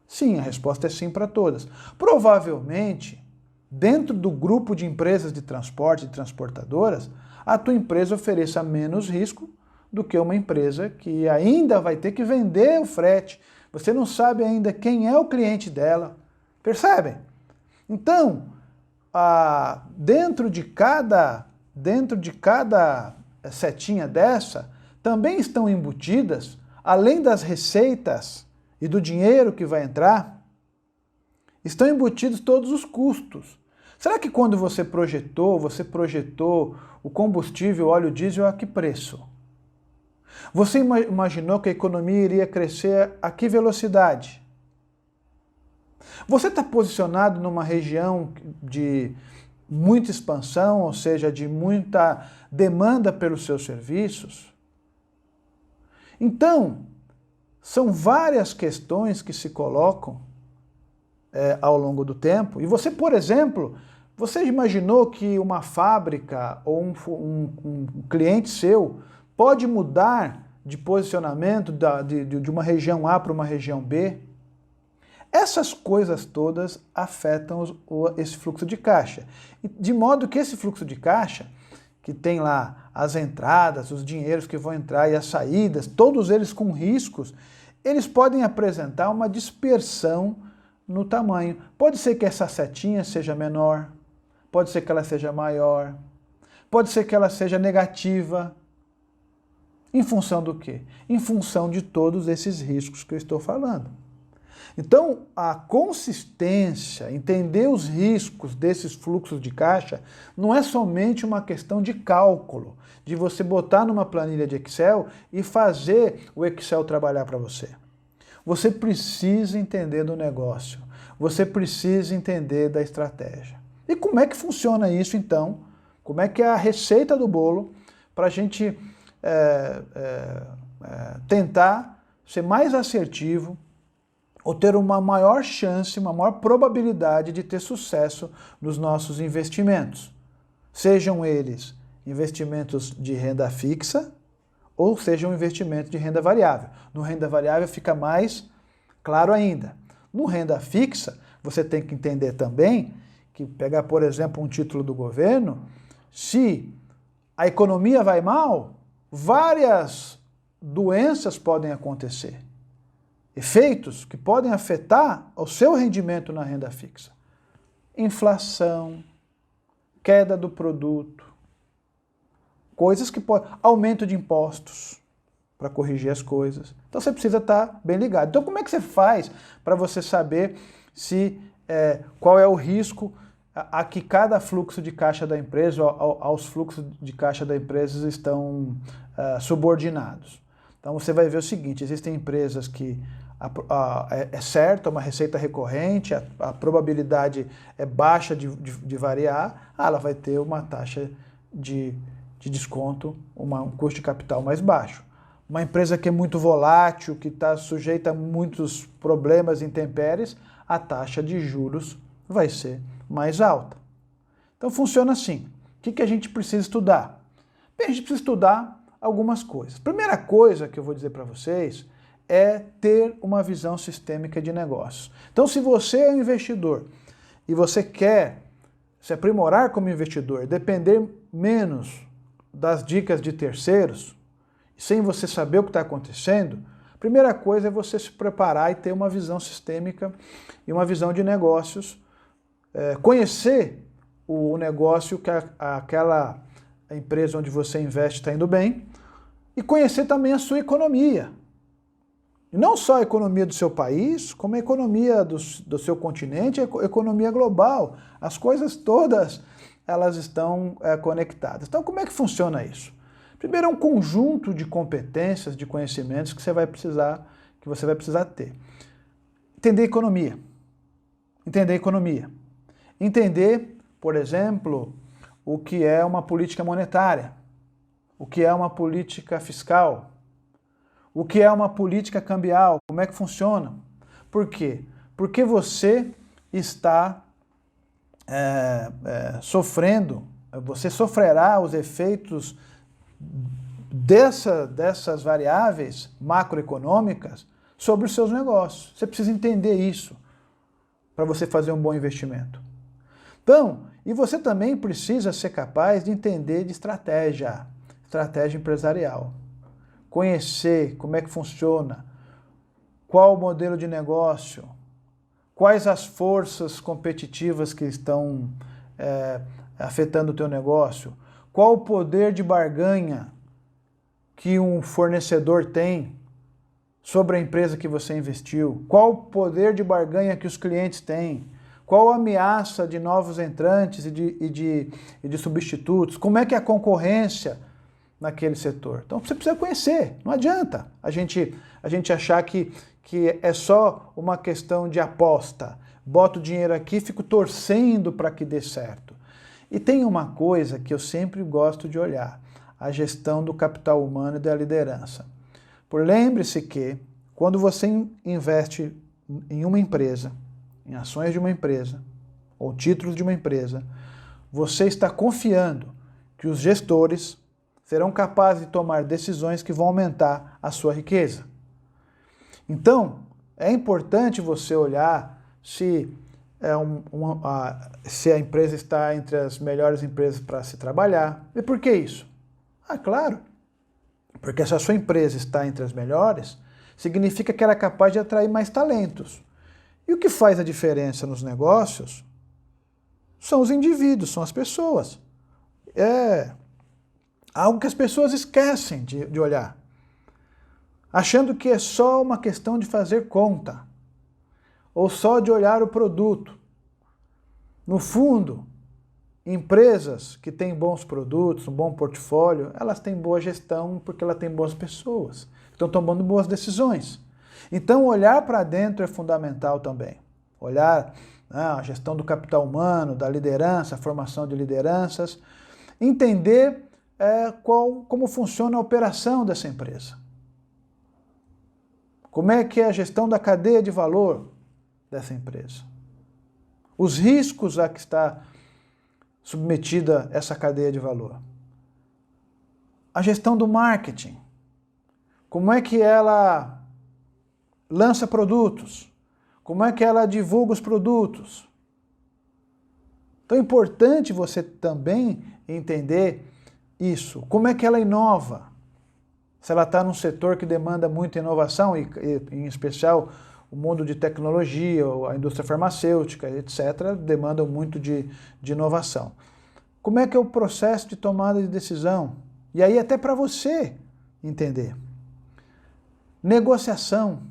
sim, a resposta é sim para todas. Provavelmente, dentro do grupo de empresas de transporte e transportadoras, a tua empresa ofereça menos risco do que uma empresa que ainda vai ter que vender o frete. Você não sabe ainda quem é o cliente dela. Percebem? Então, dentro de cada setinha dessa, também estão embutidas, além das receitas e do dinheiro que vai entrar, estão embutidos todos os custos. Será que quando você projetou o combustível, óleo diesel, a que preço? Você imaginou que a economia iria crescer a que velocidade? Você está posicionado numa região de muita expansão, ou seja, de muita demanda pelos seus serviços? Então, são várias questões que se colocam ao longo do tempo. E você, por exemplo, você imaginou que uma fábrica ou um cliente seu pode mudar de posicionamento de uma região A para uma região B? Essas coisas todas afetam esse fluxo de caixa. De modo que esse fluxo de caixa, que tem lá as entradas, os dinheiros que vão entrar e as saídas, todos eles com riscos, eles podem apresentar uma dispersão no tamanho. Pode ser que essa setinha seja menor, pode ser que ela seja maior, pode ser que ela seja negativa. Em função do quê? Em função de todos esses riscos que eu estou falando. Então, a consistência, entender os riscos desses fluxos de caixa, não é somente uma questão de cálculo, de você botar numa planilha de Excel e fazer o Excel trabalhar para você. Você precisa entender do negócio, você precisa entender da estratégia. E como é que funciona isso, então? Como é que é a receita do bolo para a gente tentar ser mais assertivo ou ter uma maior chance, uma maior probabilidade de ter sucesso nos nossos investimentos? Sejam eles investimentos de renda fixa ou sejam investimentos de renda variável. No renda variável fica mais claro ainda. No renda fixa, você tem que entender também que pegar, por exemplo, um título do governo, se a economia vai mal, várias doenças podem acontecer. Efeitos que podem afetar o seu rendimento na renda fixa. Inflação, queda do produto, coisas que podem... Aumento de impostos para corrigir as coisas. Então você precisa estar bem ligado. Então como é que você faz para você saber qual é o risco a que cada fluxo de caixa da empresa, aos fluxos de caixa da empresa estão subordinados? Então você vai ver o seguinte, existem empresas que é certo, é uma receita recorrente, a probabilidade é baixa de variar, ela vai ter uma taxa de desconto, um custo de capital mais baixo. Uma empresa que é muito volátil, que está sujeita a muitos problemas e intempéries, a taxa de juros vai ser mais alta. Então funciona assim. O que a gente precisa estudar? Bem, a gente precisa estudar algumas coisas. Primeira coisa que eu vou dizer para vocês é ter uma visão sistêmica de negócios. Então, se você é um investidor e você quer se aprimorar como investidor, depender menos das dicas de terceiros, sem você saber o que está acontecendo, a primeira coisa é você se preparar e ter uma visão sistêmica e uma visão de negócios, conhecer o negócio que aquela empresa onde você investe está indo bem e conhecer também a sua economia. E não só a economia do seu país, como a economia do seu continente, a economia global. As coisas todas, elas estão conectadas. Então, como é que funciona isso? Primeiro, é um conjunto de competências, de conhecimentos que você vai precisar ter. Entender economia. Entender economia. Entender, por exemplo, o que é uma política monetária, o que é uma política fiscal, o que é uma política cambial, como é que funciona. Por quê? porque você está sofrendo, você sofrerá os efeitos dessas variáveis macroeconômicas sobre os seus negócios. Você precisa entender isso para você fazer um bom investimento. Então, e você também precisa ser capaz de entender de estratégia empresarial. Conhecer como é que funciona, qual o modelo de negócio, quais as forças competitivas que estão afetando o teu negócio, qual o poder de barganha que um fornecedor tem sobre a empresa que você investiu, qual o poder de barganha que os clientes têm, qual a ameaça de novos entrantes e de substitutos, como é que é a concorrência naquele setor. Então você precisa conhecer, não adianta a gente achar que é só uma questão de aposta. Boto o dinheiro aqui e fico torcendo para que dê certo. E tem uma coisa que eu sempre gosto de olhar, a gestão do capital humano e da liderança. Lembre-se que quando você investe em uma empresa, em ações de uma empresa, ou títulos de uma empresa, você está confiando que os gestores serão capazes de tomar decisões que vão aumentar a sua riqueza. Então, é importante você olhar se a empresa está entre as melhores empresas para se trabalhar. E por que isso? Claro, porque se a sua empresa está entre as melhores, significa que ela é capaz de atrair mais talentos. E o que faz a diferença nos negócios são os indivíduos, são as pessoas. É algo que as pessoas esquecem de olhar, achando que é só uma questão de fazer conta, ou só de olhar o produto. No fundo, empresas que têm bons produtos, um bom portfólio, elas têm boa gestão porque elas têm boas pessoas, estão tomando boas decisões. Então, olhar para dentro é fundamental também. Olhar a gestão do capital humano, da liderança, a formação de lideranças, entender como funciona a operação dessa empresa. Como é que é a gestão da cadeia de valor dessa empresa? Os riscos a que está submetida essa cadeia de valor. A gestão do marketing. Como é que ela lança produtos? Como é que ela divulga os produtos? Então é importante você também entender isso. Como é que ela inova? Se ela está num setor que demanda muita inovação, e em especial o mundo de tecnologia, a indústria farmacêutica, etc., demandam muito de inovação. Como é que é o processo de tomada de decisão? E aí até para você entender. Negociação,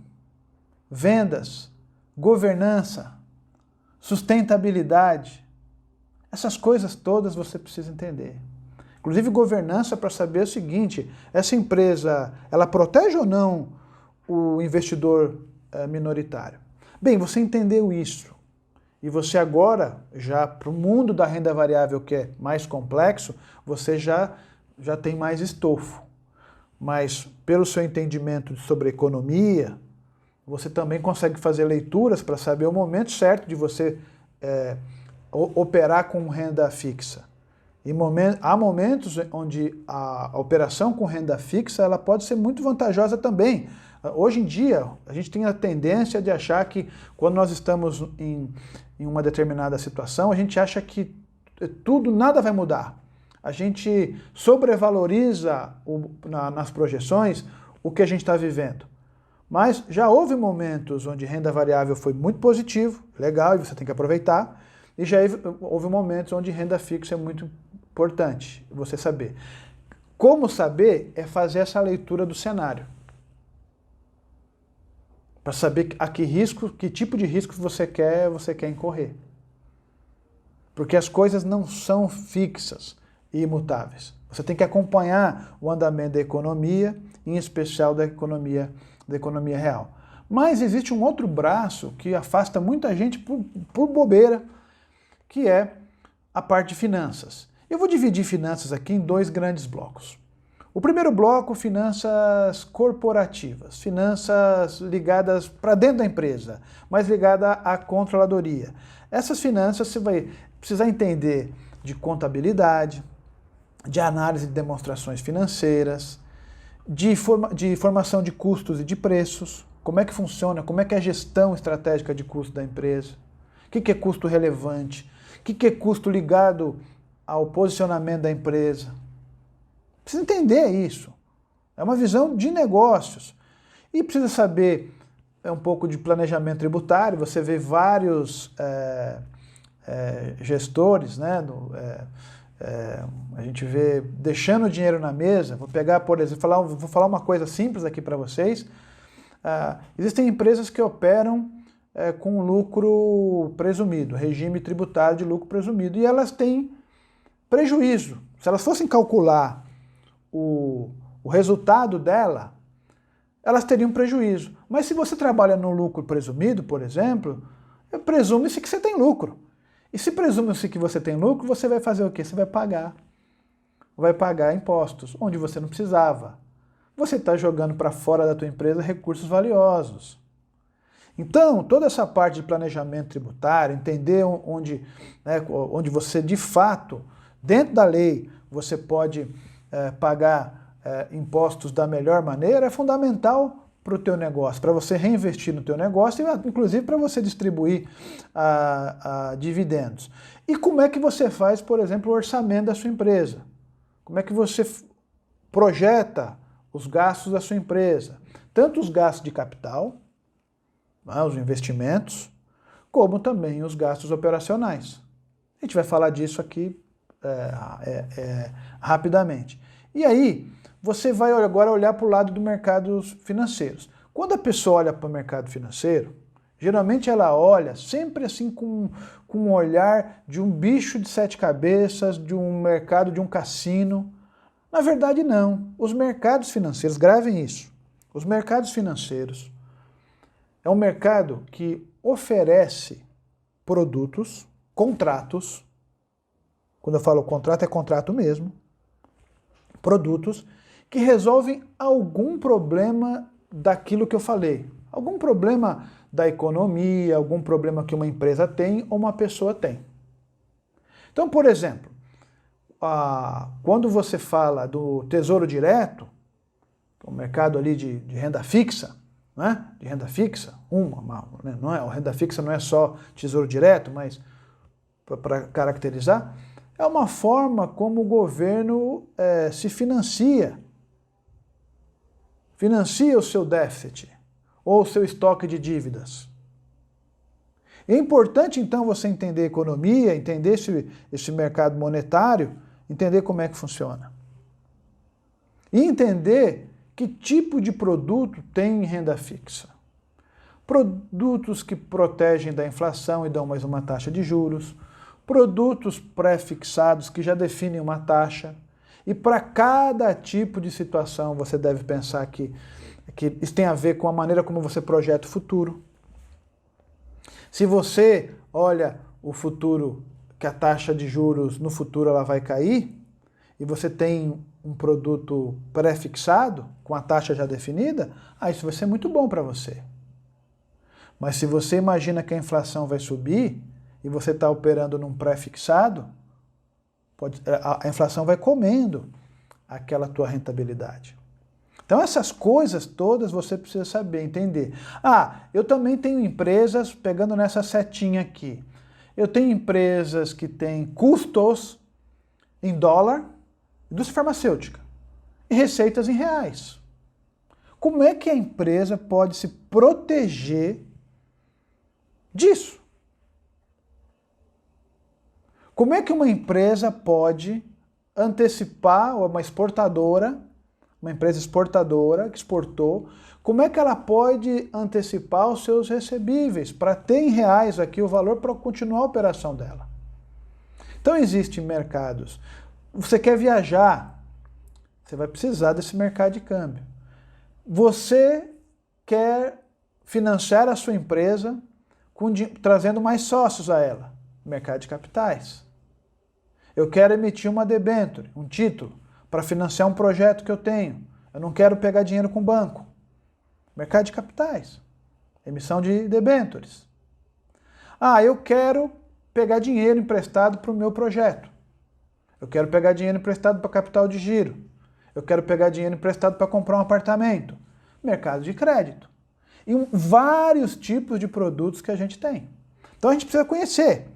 vendas, governança, sustentabilidade. Essas coisas todas você precisa entender. Inclusive governança para saber o seguinte, essa empresa, ela protege ou não o investidor minoritário? Bem, você entendeu isso, e você agora, já para o mundo da renda variável que é mais complexo, você já tem mais estofo. Mas pelo seu entendimento sobre economia, você também consegue fazer leituras para saber o momento certo de você operar com renda fixa. E há momentos onde a operação com renda fixa ela pode ser muito vantajosa também. Hoje em dia, a gente tem a tendência de achar que quando nós estamos em uma determinada situação, a gente acha que nada vai mudar. A gente sobrevaloriza nas projeções o que a gente está vivendo. Mas já houve momentos onde renda variável foi muito positivo, legal, e você tem que aproveitar, e já houve momentos onde renda fixa é muito importante você saber. Como saber é fazer essa leitura do cenário. Para saber que tipo de risco você quer incorrer. Porque as coisas não são fixas e imutáveis. Você tem que acompanhar o andamento da economia, em especial da economia real. Mas existe um outro braço que afasta muita gente por bobeira, que é a parte de finanças. Eu vou dividir finanças aqui em dois grandes blocos. O primeiro bloco, finanças corporativas, finanças ligadas para dentro da empresa, mais ligada à controladoria. Essas finanças você vai precisar entender de contabilidade, de análise de demonstrações financeiras, de formação de custos e de preços, como é que funciona, como é que é a gestão estratégica de custo da empresa, o que é custo relevante, o que é custo ligado ao posicionamento da empresa. Precisa entender isso. É uma visão de negócios. E precisa saber um pouco de planejamento tributário. Você vê vários gestores, né? A gente vê deixando o dinheiro na mesa. Vou pegar, por exemplo, vou falar uma coisa simples aqui para vocês. Existem empresas que operam com lucro presumido, regime tributário de lucro presumido, e elas têm prejuízo. Se elas fossem calcular o resultado dela, elas teriam prejuízo. Mas se você trabalha no lucro presumido, por exemplo, presume-se que você tem lucro. E se presume-se que você tem lucro, você vai fazer o quê? Você vai pagar impostos, onde você não precisava. Você está jogando para fora da tua empresa recursos valiosos. Então, toda essa parte de planejamento tributário, entender onde você de fato, dentro da lei, você pode pagar impostos da melhor maneira, é fundamental para o teu negócio, para você reinvestir no teu negócio e inclusive para você distribuir dividendos. E como é que você faz, por exemplo, o orçamento da sua empresa? Como é que você projeta os gastos da sua empresa? Tanto os gastos de capital, os investimentos, como também os gastos operacionais. A gente vai falar disso aqui rapidamente. E aí, você vai agora olhar para o lado dos mercados financeiros. Quando a pessoa olha para o mercado financeiro, geralmente ela olha sempre assim com um olhar de um bicho de 7 cabeças, de um mercado de um cassino. Na verdade, não. Os mercados financeiros, gravem isso, os mercados financeiros é um mercado que oferece produtos, contratos. Quando eu falo contrato, é contrato mesmo. Produtos que resolvem algum problema daquilo que eu falei. Algum problema da economia, algum problema que uma empresa tem ou uma pessoa tem. Então, por exemplo, quando você fala do Tesouro Direto, o mercado ali de renda fixa, né? De renda fixa, não é, a renda fixa não é só Tesouro Direto, mas para caracterizar, é uma forma como o governo se financia o seu déficit ou o seu estoque de dívidas. É importante, então, você entender a economia, entender esse mercado monetário, entender como é que funciona. E entender que tipo de produto tem renda fixa. Produtos que protegem da inflação e dão mais uma taxa de juros, produtos pré-fixados que já definem uma taxa, e para cada tipo de situação você deve pensar que isso tem a ver com a maneira como você projeta o futuro. Se você olha o futuro, que a taxa de juros no futuro ela vai cair, e você tem um produto pré-fixado, com a taxa já definida, isso vai ser muito bom para você. Mas se você imagina que a inflação vai subir, e você está operando num pré-fixado, a inflação vai comendo aquela tua rentabilidade. Então essas coisas todas você precisa saber, entender. Eu também tenho empresas, pegando nessa setinha aqui, eu tenho empresas que têm custos em dólar, indústria farmacêutica, e receitas em reais. Como é que a empresa pode se proteger disso? Como é que uma empresa pode antecipar, ou uma empresa exportadora que exportou, como é que ela pode antecipar os seus recebíveis para ter em reais aqui o valor para continuar a operação dela? Então existem mercados. Você quer viajar, você vai precisar desse mercado de câmbio. Você quer financiar a sua empresa trazendo mais sócios a ela, mercado de capitais. Eu quero emitir uma debênture, um título, para financiar um projeto que eu tenho. Eu não quero pegar dinheiro com o banco. Mercado de capitais, emissão de debêntures. Ah, eu quero pegar dinheiro emprestado para o meu projeto. Eu quero pegar dinheiro emprestado para capital de giro. Eu quero pegar dinheiro emprestado para comprar um apartamento. Mercado de crédito. E vários tipos de produtos que a gente tem. Então a gente precisa conhecer.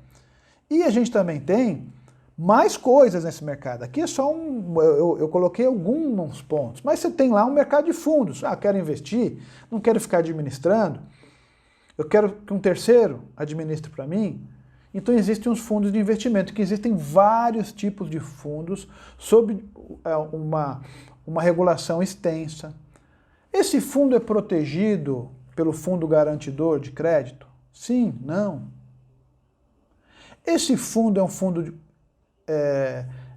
E a gente também tem mais coisas nesse mercado. Aqui é só eu coloquei alguns pontos, mas você tem lá um mercado de fundos. Ah, quero investir, não quero ficar administrando, eu quero que um terceiro administre para mim. Então existem os fundos de investimento, que existem vários tipos de fundos sob uma regulação extensa. Esse fundo é protegido pelo fundo garantidor de crédito? Sim, não. Esse fundo é um fundo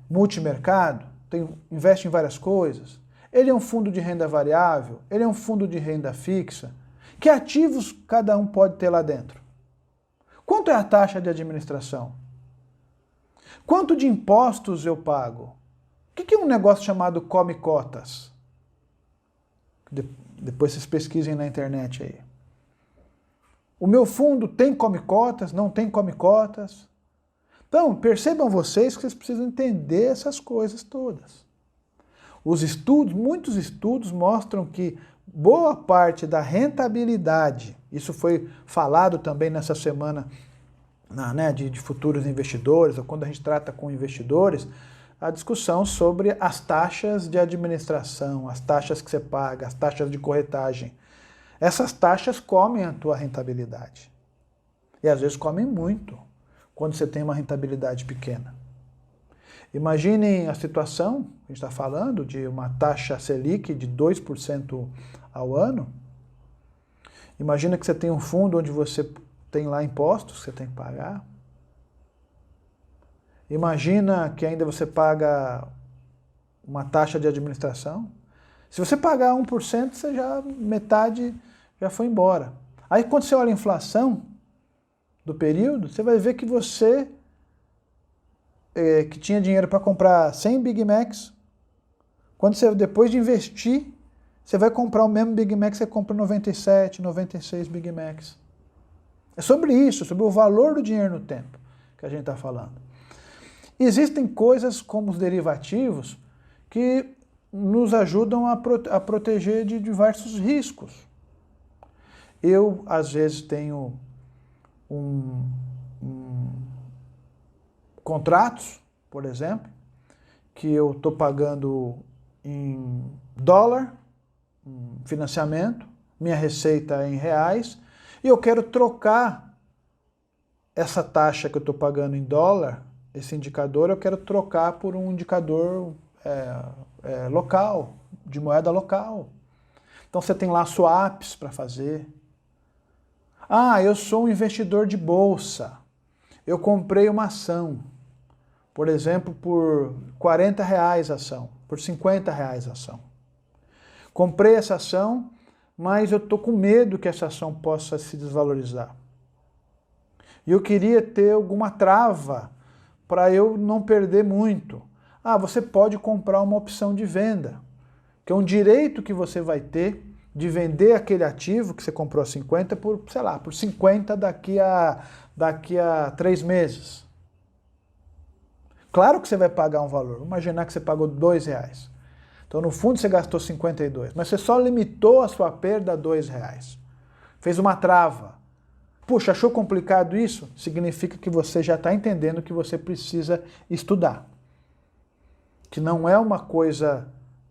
multimercado, investe em várias coisas. Ele é um fundo de renda variável, ele é um fundo de renda fixa. Que ativos cada um pode ter lá dentro? Quanto é a taxa de administração? Quanto de impostos eu pago? O que é um negócio chamado come cotas? Depois vocês pesquisem na internet aí. O meu fundo tem come cotas, não tem come cotas? Então, percebam vocês que vocês precisam entender essas coisas todas. Muitos estudos mostram que boa parte da rentabilidade, isso foi falado também nessa semana de futuros investidores, ou quando a gente trata com investidores, a discussão sobre as taxas de administração, as taxas que você paga, as taxas de corretagem. Essas taxas comem a tua rentabilidade. E às vezes comem muito, quando você tem uma rentabilidade pequena. Imaginem a situação, a gente está falando de uma taxa Selic de 2% ao ano. Imagina que você tem um fundo onde você tem lá impostos que você tem que pagar. Imagina que ainda você paga uma taxa de administração. Se você pagar 1%, metade já foi embora. Aí quando você olha a inflação do período, você vai ver que você, que tinha dinheiro para comprar 100 Big Macs, quando você, depois de investir, você vai comprar o mesmo Big Mac, você compra 97, 96 Big Macs. É sobre isso, sobre o valor do dinheiro no tempo que a gente está falando. Existem coisas como os derivativos que nos ajudam a proteger de diversos riscos. Eu, às vezes, tenho contratos, por exemplo, que eu estou pagando em dólar, financiamento, minha receita é em reais, e eu quero trocar essa taxa que eu estou pagando em dólar, esse indicador, eu quero trocar por um indicador local, de moeda local. Então você tem lá swaps para fazer. Ah, eu sou um investidor de bolsa. Eu comprei uma ação, por exemplo, por R$40 a ação, por R$50 a ação. Comprei essa ação, mas eu estou com medo que essa ação possa se desvalorizar. E eu queria ter alguma trava para eu não perder muito. Ah, você pode comprar uma opção de venda, que é um direito que você vai ter de vender aquele ativo que você comprou a 50 por, sei lá, por 50 daqui a 3 meses. Claro que você vai pagar um valor. Vamos imaginar que você pagou R$2. Então, no fundo, você gastou 52, mas você só limitou a sua perda a R$2. Fez uma trava. Puxa, achou complicado isso? Significa que você já está entendendo que você precisa estudar. Que não é uma coisa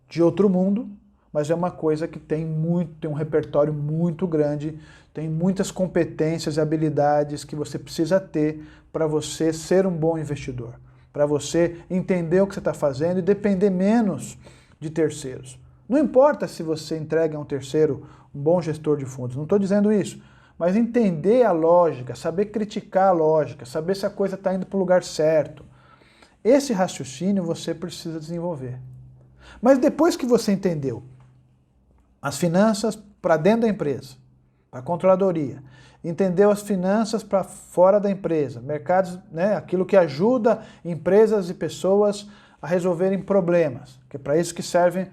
de outro mundo, mas é uma coisa que tem um repertório muito grande, tem muitas competências e habilidades que você precisa ter para você ser um bom investidor, para você entender o que você está fazendo e depender menos de terceiros. Não importa se você entrega a um terceiro um bom gestor de fundos, não estou dizendo isso, mas entender a lógica, saber criticar a lógica, saber se a coisa está indo para o lugar certo. Esse raciocínio você precisa desenvolver. Mas depois que você entendeu as finanças para dentro da empresa, para a controladoria, entendeu as finanças para fora da empresa, mercados, aquilo que ajuda empresas e pessoas a resolverem problemas, que é para isso que serve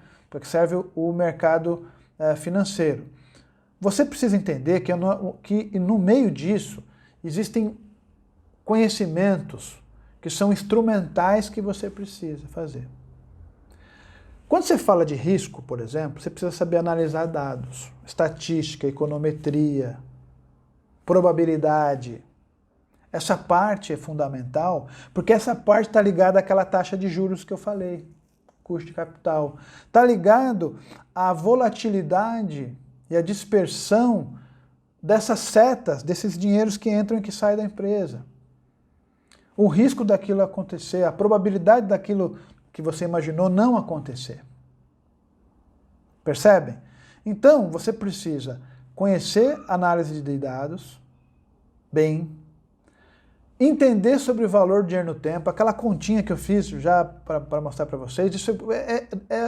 o mercado financeiro. Você precisa entender que no meio disso existem conhecimentos que são instrumentais que você precisa fazer. Quando você fala de risco, por exemplo, você precisa saber analisar dados, estatística, econometria, probabilidade. Essa parte é fundamental, porque essa parte está ligada àquela taxa de juros que eu falei, custo de capital. Está ligado à volatilidade e à dispersão dessas setas, desses dinheiros que entram e que saem da empresa. O risco daquilo acontecer, a probabilidade daquilo que você imaginou não acontecer. Percebem? Então, você precisa conhecer análise de dados, bem, entender sobre o valor do dinheiro no tempo, aquela continha que eu fiz já para mostrar para vocês, isso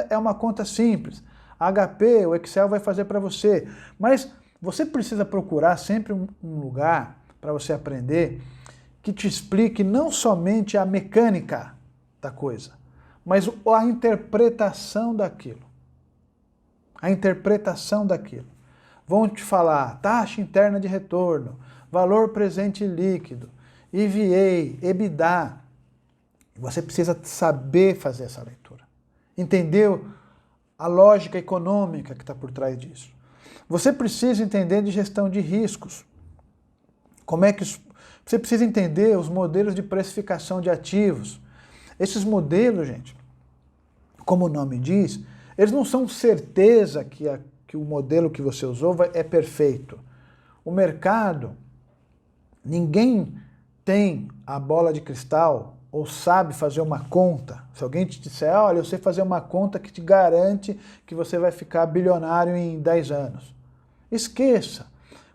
é uma conta simples. A HP, o Excel vai fazer para você, mas você precisa procurar sempre um lugar para você aprender que te explique não somente a mecânica da coisa, mas a interpretação daquilo. A interpretação daquilo. Vão te falar taxa interna de retorno, valor presente líquido, EVA, EBITDA. Você precisa saber fazer essa leitura. Entender a lógica econômica que está por trás disso. Você precisa entender de gestão de riscos. Você precisa entender os modelos de precificação de ativos. Esses modelos, gente, como o nome diz, eles não são certeza que o modelo que você usou é perfeito. O mercado, ninguém tem a bola de cristal ou sabe fazer uma conta. Se alguém te disser, olha, eu sei fazer uma conta que te garante que você vai ficar bilionário em 10 anos. Esqueça.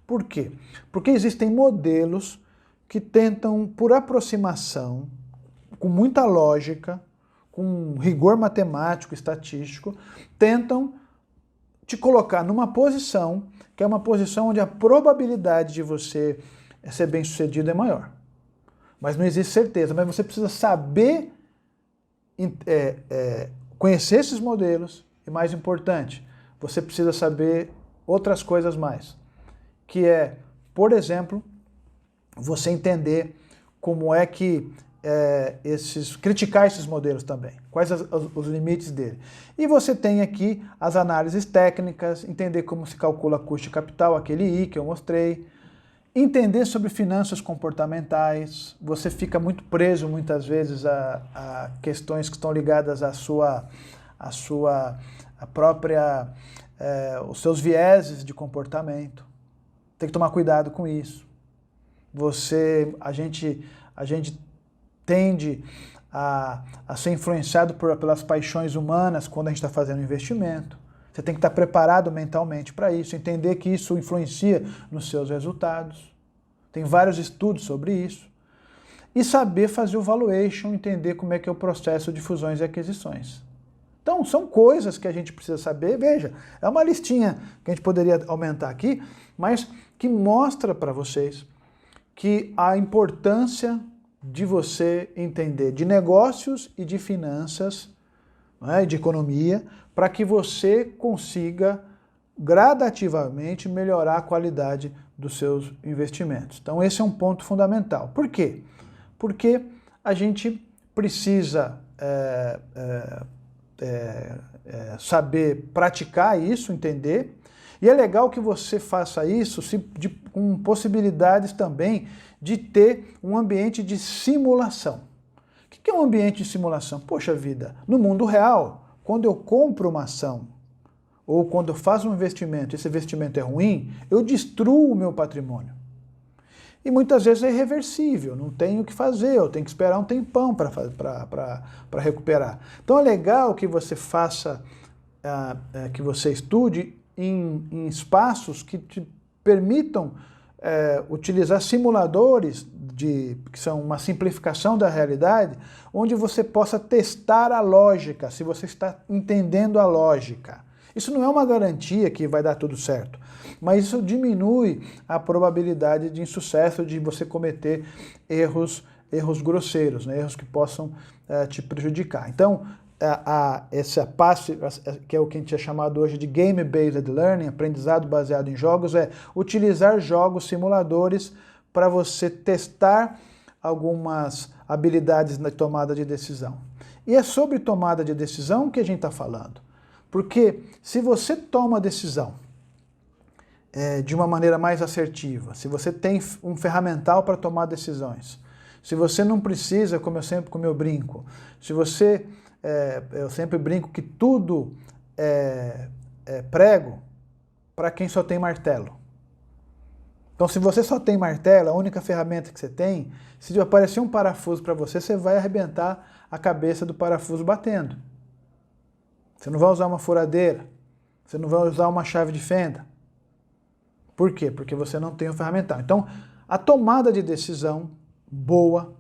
Por quê? Porque existem modelos que tentam, por aproximação, com muita lógica, com rigor matemático, estatístico, tentam te colocar numa posição que é uma posição onde a probabilidade de você ser bem-sucedido é maior. Mas não existe certeza, mas você precisa saber conhecer esses modelos e, mais importante, você precisa saber outras coisas mais, que é, por exemplo, você entender como é que criticar esses modelos também, quais os limites dele. E você tem aqui as análises técnicas, entender como se calcula custo de capital, aquele I que eu mostrei, entender sobre finanças comportamentais. Você fica muito preso muitas vezes a questões que estão ligadas os seus vieses de comportamento. Tem que tomar cuidado com isso. A gente tende a ser influenciado pelas paixões humanas quando a gente está fazendo investimento. Você tem que estar preparado mentalmente para isso, entender que isso influencia nos seus resultados. Tem vários estudos sobre isso. E saber fazer o valuation, entender como é que é o processo de fusões e aquisições. Então, são coisas que a gente precisa saber. Veja, é uma listinha que a gente poderia aumentar aqui, mas que mostra para vocês que a importância de você entender de negócios e de finanças, né, de economia, para que você consiga gradativamente melhorar a qualidade dos seus investimentos. Então esse é um ponto fundamental. Por quê? Porque a gente precisa saber praticar isso, entender, e é legal que você faça isso com possibilidades também de ter um ambiente de simulação. O que é um ambiente de simulação? Poxa vida, no mundo real, quando eu compro uma ação, ou quando eu faço um investimento, esse investimento é ruim, eu destruo o meu patrimônio. E muitas vezes é irreversível, não tenho o que fazer, eu tenho que esperar um tempão para recuperar. Então é legal que você faça, que você estude em espaços que te permitam utilizar simuladores que são uma simplificação da realidade, onde você possa testar a lógica, se você está entendendo a lógica. Isso não é uma garantia que vai dar tudo certo, mas isso diminui a probabilidade de insucesso, de você cometer erros erros grosseiros, né? Erros que possam te prejudicar. Então, essa passe, que é o que a gente é chamado hoje de Game-Based Learning, aprendizado baseado em jogos, é utilizar jogos simuladores para você testar algumas habilidades na tomada de decisão. E é sobre tomada de decisão que a gente está falando. Porque se você toma a decisão de uma maneira mais assertiva, se você tem um ferramental para tomar decisões, se você não precisa, como eu brinco, se você, eu sempre brinco que tudo é prego para quem só tem martelo. Então, se você só tem martelo, a única ferramenta que você tem, se aparecer um parafuso para você, você vai arrebentar a cabeça do parafuso batendo. Você não vai usar uma furadeira, você não vai usar uma chave de fenda. Por quê? Porque você não tem o ferramental. Então, a tomada de decisão boa,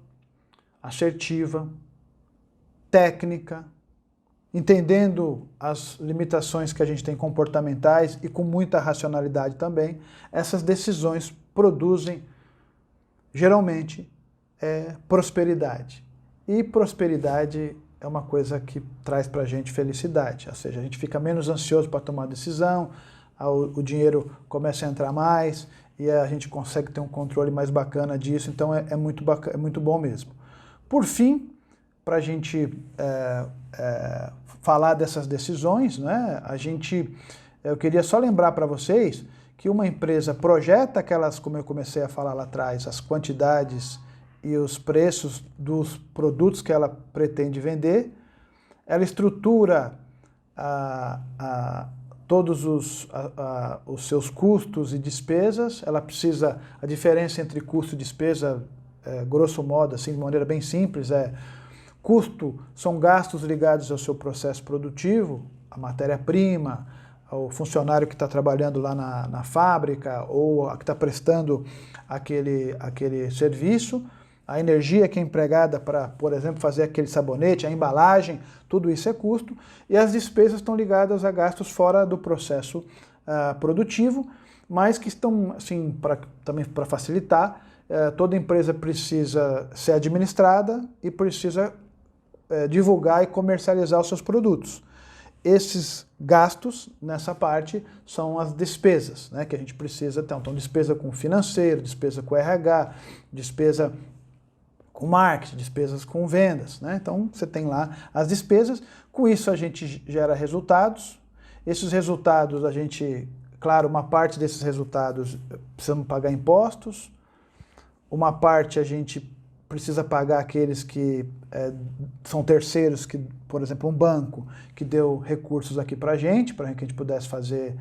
assertiva, técnica, entendendo as limitações que a gente tem comportamentais e com muita racionalidade também, essas decisões produzem, geralmente, prosperidade. E prosperidade é uma coisa que traz para a gente felicidade, ou seja, a gente fica menos ansioso para tomar decisão, o dinheiro começa a entrar mais e a gente consegue ter um controle mais bacana disso, então é muito bacana, é muito bom mesmo. Por fim, para a gente falar dessas decisões, né, eu queria só lembrar para vocês que uma empresa projeta aquelas, como eu comecei a falar lá atrás, as quantidades e os preços dos produtos que ela pretende vender, ela estrutura todos os seus custos e despesas, ela precisa, a diferença entre custo e despesa, grosso modo, assim, de maneira bem simples, custo são gastos ligados ao seu processo produtivo, a matéria-prima, o funcionário que está trabalhando lá na fábrica ou que está prestando aquele serviço, a energia que é empregada para, por exemplo, fazer aquele sabonete, a embalagem, tudo isso é custo, e as despesas estão ligadas a gastos fora do processo produtivo, mas que estão, assim, também para facilitar, toda empresa precisa ser administrada e precisa divulgar e comercializar os seus produtos. Esses gastos, nessa parte, são as despesas, né, que a gente precisa ter. Então, despesa com financeiro, despesa com RH, despesa com marketing, despesas com vendas, né? Então, você tem lá as despesas. Com isso, a gente gera resultados. Esses resultados, claro, uma parte desses resultados precisamos pagar impostos. Uma parte a gente precisa pagar aqueles que são terceiros, que, por exemplo, um banco que deu recursos aqui para que a gente pudesse fazer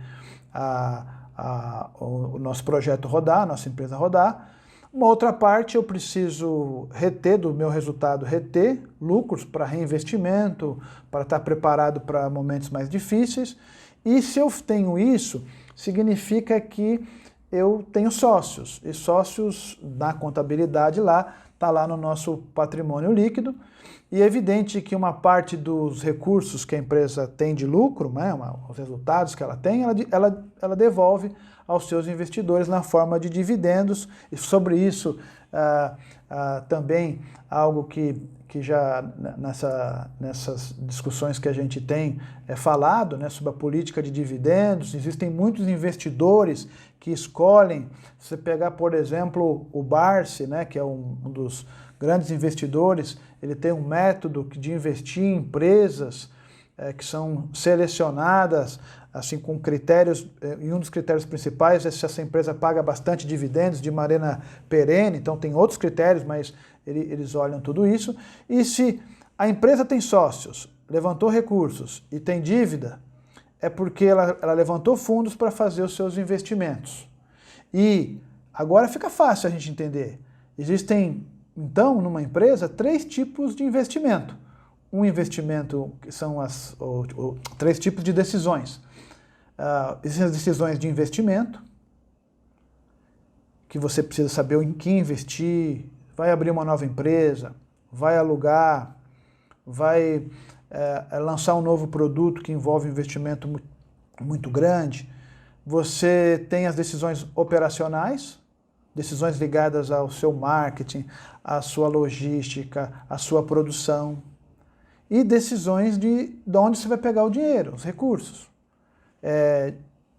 o nosso projeto rodar, a nossa empresa rodar. Uma outra parte eu preciso reter do meu resultado, reter lucros para reinvestimento, para estar preparado para momentos mais difíceis. E se eu tenho isso, significa que eu tenho sócios. E sócios na contabilidade lá, está lá no nosso patrimônio líquido. E é evidente que uma parte dos recursos que a empresa tem de lucro, né, os resultados que ela tem, ela devolve aos seus investidores na forma de dividendos. E sobre isso, também algo que já nessas discussões que a gente tem falado, né, sobre a política de dividendos, existem muitos investidores que escolhem, se você pegar, por exemplo, o Barsi, né, que é um dos grandes investidores, ele tem um método de investir em empresas que são selecionadas assim com critérios, e um dos critérios principais é se essa empresa paga bastante dividendos de maneira perene, então tem outros critérios, mas eles olham tudo isso. E se a empresa tem sócios, levantou recursos e tem dívida, é porque ela levantou fundos para fazer os seus investimentos. E agora fica fácil a gente entender. Existem, então, numa empresa, 3 tipos de investimento. Um investimento que são as 3 tipos de decisões. Existem as decisões de investimento, que você precisa saber em que investir, vai abrir uma nova empresa, vai alugar, vai lançar um novo produto que envolve um investimento muito grande. Você tem as decisões operacionais, decisões ligadas ao seu marketing, à sua logística, à sua produção, e decisões de onde você vai pegar o dinheiro, os recursos.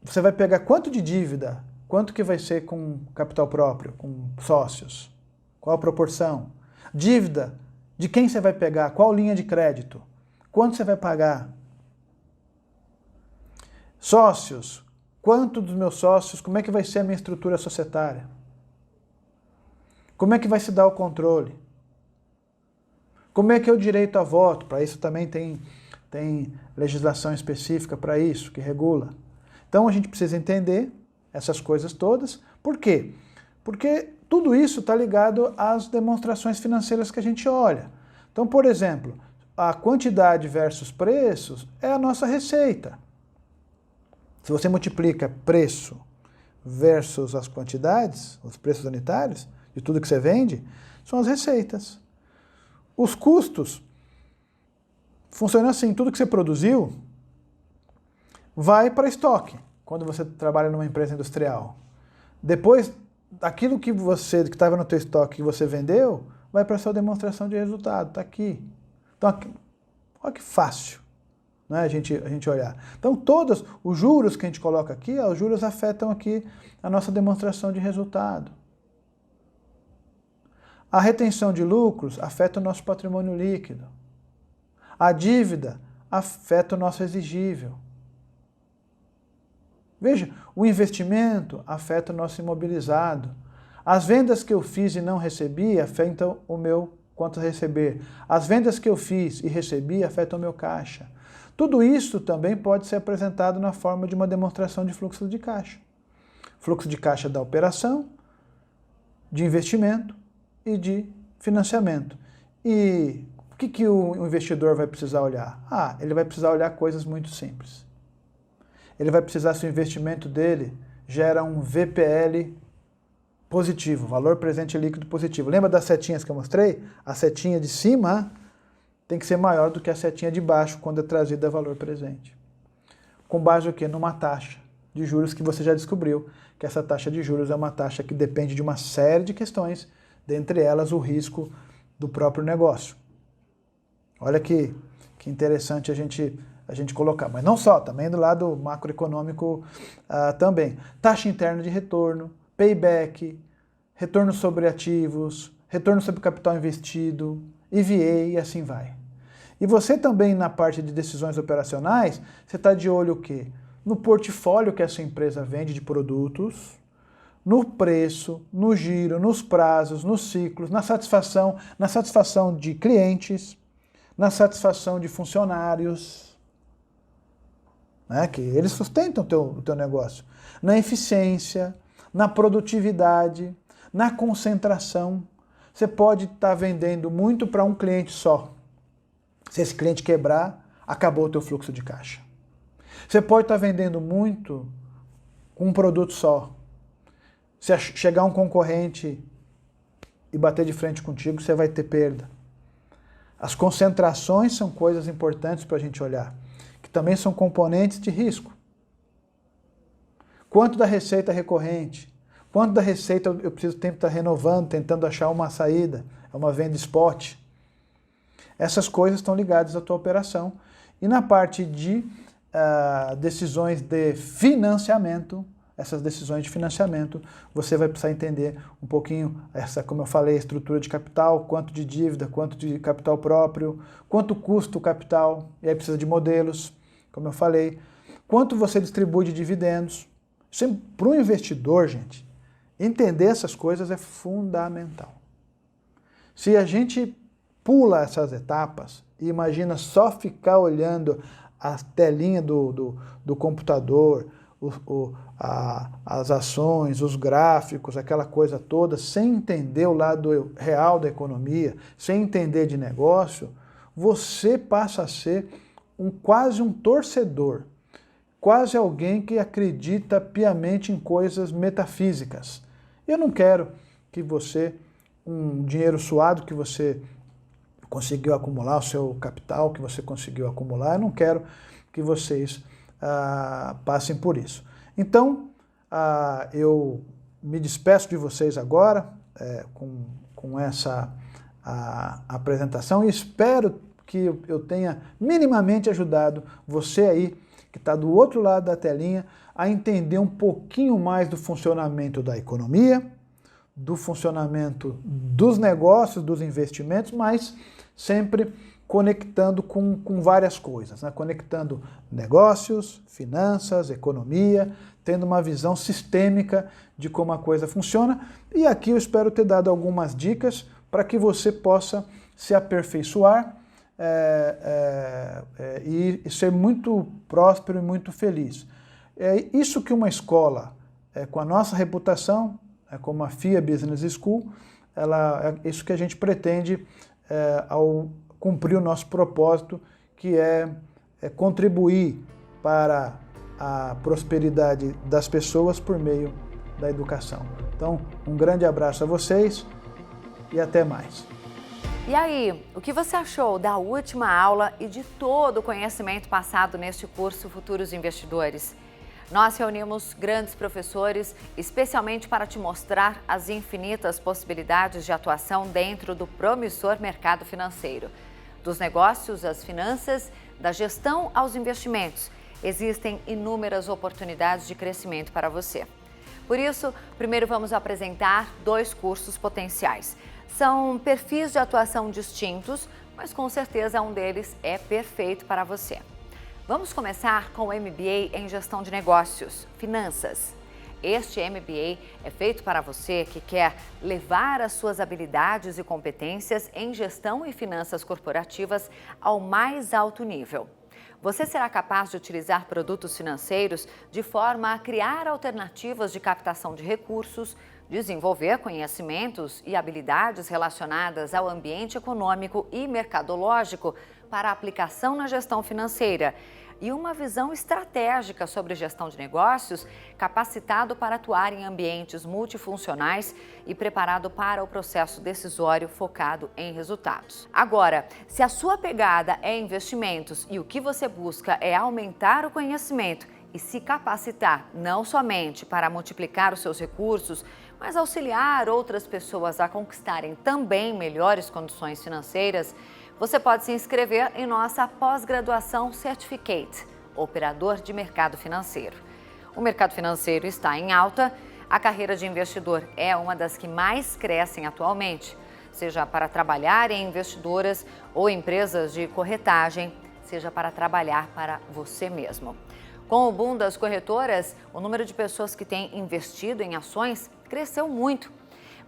Você vai pegar quanto de dívida, quanto que vai ser com capital próprio, com sócios, qual a proporção? Dívida, de quem você vai pegar, qual linha de crédito, quanto você vai pagar? Sócios, quanto dos meus sócios, como é que vai ser a minha estrutura societária? Como é que vai se dar o controle? Como é que é o direito a voto? Para isso também tem legislação específica para isso, que regula. Então a gente precisa entender essas coisas todas. Por quê? Porque tudo isso está ligado às demonstrações financeiras que a gente olha. Então, por exemplo, a quantidade versus preços é a nossa receita. Se você multiplica preço versus as quantidades, os preços unitários, de tudo que você vende, são as receitas. Os custos funcionam assim, tudo que você produziu vai para estoque, quando você trabalha numa empresa industrial. Depois, aquilo que estava no teu estoque que você vendeu, vai para a sua demonstração de resultado, está aqui. Então, olha que fácil, né, a gente olhar. Então, todos os juros que a gente coloca aqui, os juros afetam aqui a nossa demonstração de resultado. A retenção de lucros afeta o nosso patrimônio líquido. A dívida afeta o nosso exigível. Veja, o investimento afeta o nosso imobilizado. As vendas que eu fiz e não recebi afetam o meu quanto a receber. As vendas que eu fiz e recebi afetam o meu caixa. Tudo isso também pode ser apresentado na forma de uma demonstração de fluxo de caixa. Fluxo de caixa da operação, de investimento e de financiamento. E o que o investidor vai precisar olhar? Ele vai precisar olhar coisas muito simples. Ele vai precisar, se o investimento dele gera um VPL positivo, valor presente líquido positivo. Lembra das setinhas que eu mostrei? A setinha de cima tem que ser maior do que a setinha de baixo quando é trazida valor presente. Com base no quê? Numa taxa de juros que você já descobriu, que essa taxa de juros é uma taxa que depende de uma série de questões, dentre elas o risco do próprio negócio. Olha que interessante a gente colocar. Mas não só, também do lado macroeconômico também. Taxa interna de retorno, payback, retorno sobre ativos, retorno sobre capital investido, EVA e assim vai. E você também na parte de decisões operacionais, você está de olho o quê? No portfólio que essa empresa vende de produtos, no preço, no giro, nos prazos, nos ciclos, na satisfação de clientes, na satisfação de funcionários, né, que eles sustentam o teu negócio, na eficiência, na produtividade, na concentração. Você pode estar vendendo muito para um cliente só. Se esse cliente quebrar, acabou o teu fluxo de caixa. Você pode estar vendendo muito com um produto só. Se chegar um concorrente e bater de frente contigo, você vai ter perda. As concentrações são coisas importantes para a gente olhar, que também são componentes de risco. Quanto da receita recorrente? Quanto da receita eu preciso sempre estar renovando, tentando achar uma saída, uma venda spot? Essas coisas estão ligadas à tua operação. E na parte de decisões de financiamento, essas decisões de financiamento, você vai precisar entender um pouquinho, como eu falei, a estrutura de capital, quanto de dívida, quanto de capital próprio, quanto custa o capital, e aí precisa de modelos, como eu falei, quanto você distribui de dividendos. Para o investidor, gente, entender essas coisas é fundamental. Se a gente pula essas etapas e imagina só ficar olhando a telinha do computador, as ações, os gráficos, aquela coisa toda, sem entender o lado real da economia, sem entender de negócio, você passa a ser quase um torcedor, quase alguém que acredita piamente em coisas metafísicas. Eu não quero que você, um dinheiro suado que você conseguiu acumular, o seu capital que você conseguiu acumular, eu não quero que vocês passem por isso. Então, eu me despeço de vocês agora com essa apresentação e espero que eu tenha minimamente ajudado você aí, que está do outro lado da telinha, a entender um pouquinho mais do funcionamento da economia, do funcionamento dos negócios, dos investimentos, mas sempre conectando com várias coisas, né? Conectando negócios, finanças, economia, tendo uma visão sistêmica de como a coisa funciona. E aqui eu espero ter dado algumas dicas para que você possa se aperfeiçoar e ser muito próspero e muito feliz. É isso que uma escola, com a nossa reputação, como a FIA Business School, é isso que a gente pretende ao cumprir o nosso propósito, que é contribuir para a prosperidade das pessoas por meio da educação. Então, um grande abraço a vocês e até mais. E aí, o que você achou da última aula e de todo o conhecimento passado neste curso Futuros Investidores? Nós reunimos grandes professores, especialmente para te mostrar as infinitas possibilidades de atuação dentro do promissor mercado financeiro. Dos negócios às finanças, da gestão aos investimentos, existem inúmeras oportunidades de crescimento para você. Por isso, primeiro vamos apresentar 2 cursos potenciais. São perfis de atuação distintos, mas com certeza um deles é perfeito para você. Vamos começar com o MBA em Gestão de Negócios, Finanças. Este MBA é feito para você que quer levar as suas habilidades e competências em gestão e finanças corporativas ao mais alto nível. Você será capaz de utilizar produtos financeiros de forma a criar alternativas de captação de recursos, desenvolver conhecimentos e habilidades relacionadas ao ambiente econômico e mercadológico para aplicação na gestão financeira e uma visão estratégica sobre gestão de negócios, capacitado para atuar em ambientes multifuncionais e preparado para o processo decisório focado em resultados. Agora, se a sua pegada é investimentos e o que você busca é aumentar o conhecimento e se capacitar não somente para multiplicar os seus recursos, mas auxiliar outras pessoas a conquistarem também melhores condições financeiras, você pode se inscrever em nossa pós-graduação Certificate, Operador de Mercado Financeiro. O mercado financeiro está em alta, a carreira de investidor é uma das que mais crescem atualmente, seja para trabalhar em investidoras ou empresas de corretagem, seja para trabalhar para você mesmo. Com o boom das corretoras, o número de pessoas que têm investido em ações cresceu muito.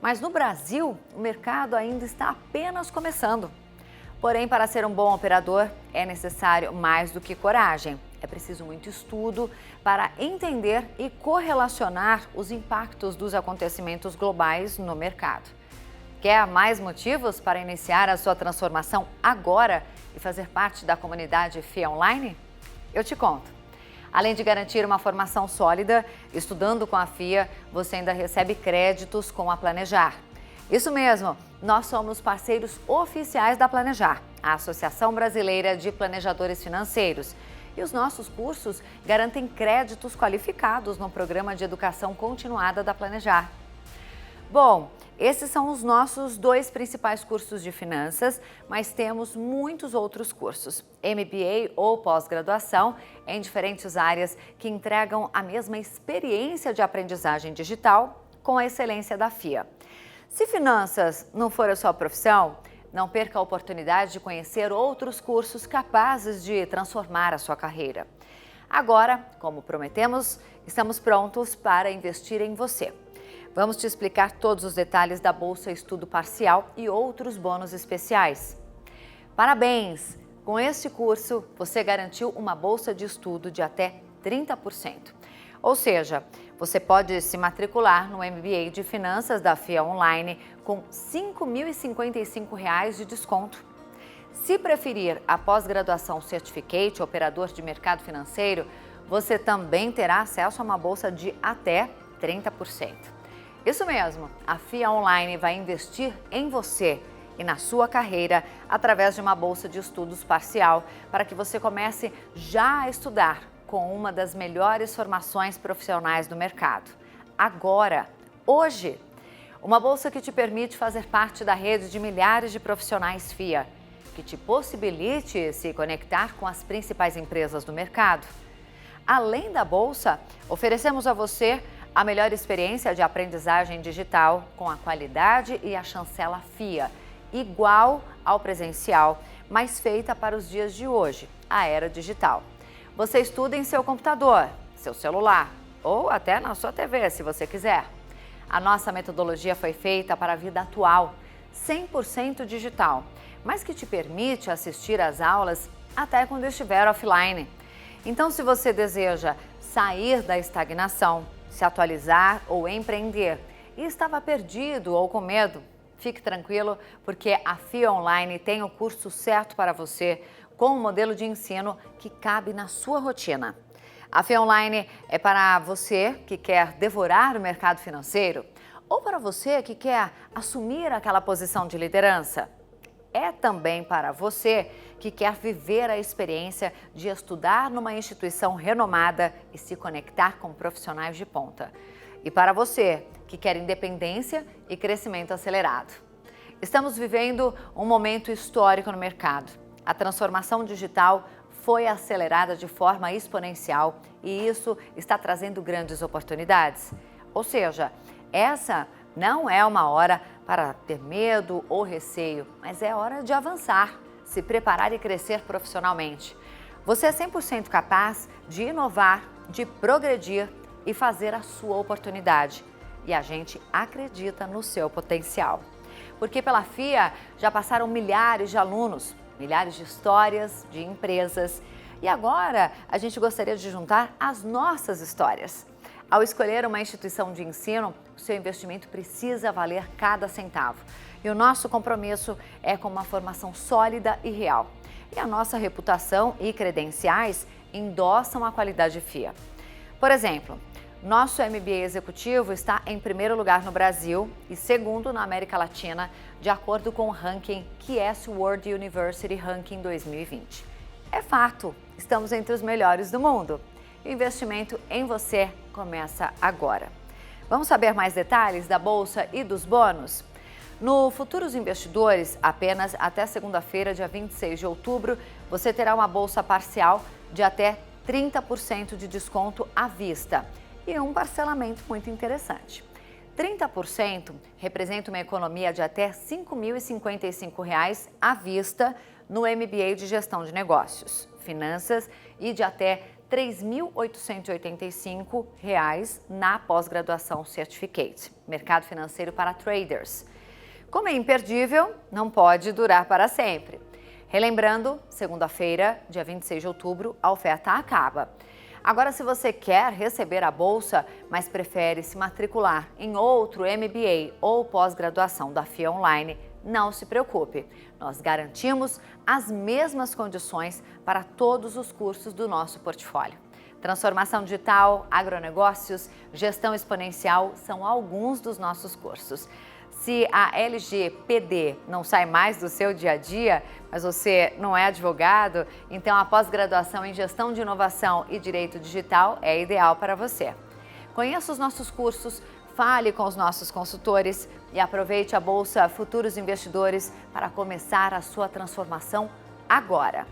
Mas no Brasil, o mercado ainda está apenas começando. Porém, para ser um bom operador, é necessário mais do que coragem. É preciso muito estudo para entender e correlacionar os impactos dos acontecimentos globais no mercado. Quer mais motivos para iniciar a sua transformação agora e fazer parte da comunidade FIA Online? Eu te conto. Além de garantir uma formação sólida, estudando com a FIA, você ainda recebe créditos com a Planejar. Isso mesmo, nós somos parceiros oficiais da Planejar, a Associação Brasileira de Planejadores Financeiros. E os nossos cursos garantem créditos qualificados no programa de educação continuada da Planejar. Bom, esses são os nossos 2 principais cursos de finanças, mas temos muitos outros cursos, MBA ou pós-graduação, em diferentes áreas que entregam a mesma experiência de aprendizagem digital com a excelência da FIA. Se finanças não for a sua profissão, não perca a oportunidade de conhecer outros cursos capazes de transformar a sua carreira. Agora, como prometemos, estamos prontos para investir em você. Vamos te explicar todos os detalhes da Bolsa Estudo Parcial e outros bônus especiais. Parabéns! Com este curso, você garantiu uma bolsa de estudo de até 30%. Ou seja, você pode se matricular no MBA de Finanças da FIA Online com R$ 5.055 de desconto. Se preferir a pós-graduação Certificate, Operador de Mercado Financeiro, você também terá acesso a uma bolsa de até 30%. Isso mesmo, a FIA Online vai investir em você e na sua carreira através de uma bolsa de estudos parcial para que você comece já a estudar com uma das melhores formações profissionais do mercado. Agora, hoje. Uma bolsa que te permite fazer parte da rede de milhares de profissionais FIA, que te possibilite se conectar com as principais empresas do mercado. Além da bolsa, oferecemos a você a melhor experiência de aprendizagem digital com a qualidade e a chancela FIA, igual ao presencial, mas feita para os dias de hoje, a era digital. Você estuda em seu computador, seu celular ou até na sua TV, se você quiser. A nossa metodologia foi feita para a vida atual, 100% digital, mas que te permite assistir às aulas até quando estiver offline. Então, se você deseja sair da estagnação, se atualizar ou empreender e estava perdido ou com medo, fique tranquilo, porque a FIA Online tem o curso certo para você, com um modelo de ensino que cabe na sua rotina. A FIA Online é para você que quer devorar o mercado financeiro ou para você que quer assumir aquela posição de liderança. É também para você que quer viver a experiência de estudar numa instituição renomada e se conectar com profissionais de ponta. E para você que quer independência e crescimento acelerado. Estamos vivendo um momento histórico no mercado. A transformação digital foi acelerada de forma exponencial e isso está trazendo grandes oportunidades. Ou seja, essa não é uma hora para ter medo ou receio, mas é hora de avançar, se preparar e crescer profissionalmente. Você é 100% capaz de inovar, de progredir e fazer a sua oportunidade. E a gente acredita no seu potencial. Porque pela FIA já passaram milhares de alunos, milhares de histórias, de empresas. E agora a gente gostaria de juntar as nossas histórias. Ao escolher uma instituição de ensino, o seu investimento precisa valer cada centavo. E o nosso compromisso é com uma formação sólida e real. E a nossa reputação e credenciais endossam a qualidade FIA. Por exemplo, nosso MBA executivo está em primeiro lugar no Brasil e segundo na América Latina, de acordo com o ranking QS World University Ranking 2020. É fato, estamos entre os melhores do mundo. O investimento em você começa agora. Vamos saber mais detalhes da bolsa e dos bônus? No Futuros Investidores, apenas até segunda-feira, dia 26 de outubro, você terá uma bolsa parcial de até 30% de desconto à vista e um parcelamento muito interessante. 30% representa uma economia de até R$ 5.055 à vista no MBA de Gestão de Negócios, Finanças e de até R$ 3.885 na pós-graduação Certificate, Mercado Financeiro para Traders. Como é imperdível, não pode durar para sempre. Relembrando, segunda-feira, dia 26 de outubro, a oferta acaba. Agora, se você quer receber a bolsa, mas prefere se matricular em outro MBA ou pós-graduação da FIA Online, não se preocupe. Nós garantimos as mesmas condições para todos os cursos do nosso portfólio. Transformação digital, agronegócios, gestão exponencial são alguns dos nossos cursos. Se a LGPD não sai mais do seu dia a dia, mas você não é advogado, então a pós-graduação em Gestão de Inovação e Direito Digital é ideal para você. Conheça os nossos cursos, fale com os nossos consultores e aproveite a Bolsa Futuros Investidores para começar a sua transformação agora.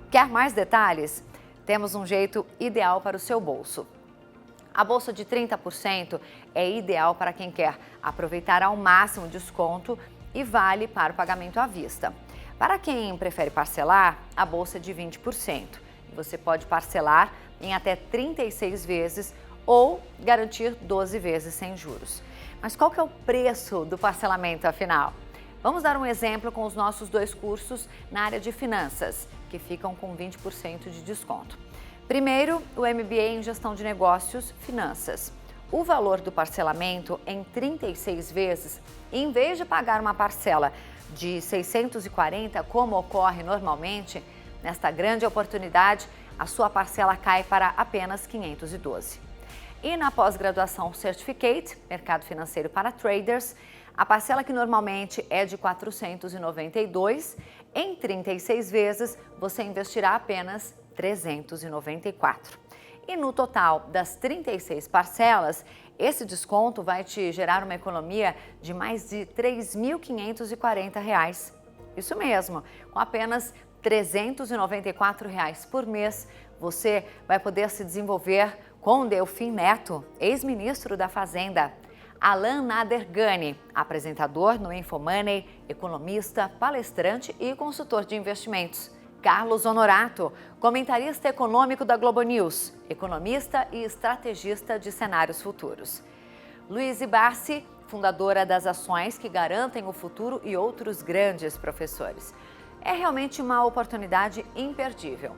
Quer mais detalhes? Temos um jeito ideal para o seu bolso. A bolsa de 30% é ideal para quem quer aproveitar ao máximo o desconto e vale para o pagamento à vista. Para quem prefere parcelar, a bolsa é de 20%. Você pode parcelar em até 36 vezes ou garantir 12 vezes sem juros. Mas qual que é o preço do parcelamento, afinal? Vamos dar um exemplo com os nossos dois cursos na área de finanças, que ficam com 20% de desconto. Primeiro, o MBA em Gestão de Negócios, Finanças. O valor do parcelamento em 36 vezes, em vez de pagar uma parcela de 640, como ocorre normalmente, nesta grande oportunidade, a sua parcela cai para apenas 512. E na pós-graduação Certificate, Mercado Financeiro para Traders, a parcela que normalmente é de 492, em 36 vezes você investirá apenas 394. E no total das 36 parcelas, esse desconto vai te gerar uma economia de mais de R$ 3.540. Isso mesmo, com apenas R$ 394 por mês, você vai poder se desenvolver com Delfim Neto, ex-ministro da Fazenda. Alan Nadergani, apresentador no Infomoney, economista, palestrante e consultor de investimentos. Carlos Honorato, comentarista econômico da Globo News, economista e estrategista de cenários futuros. Luiz Barsi, fundadora das Ações que Garantem o Futuro e outros grandes professores. É realmente uma oportunidade imperdível.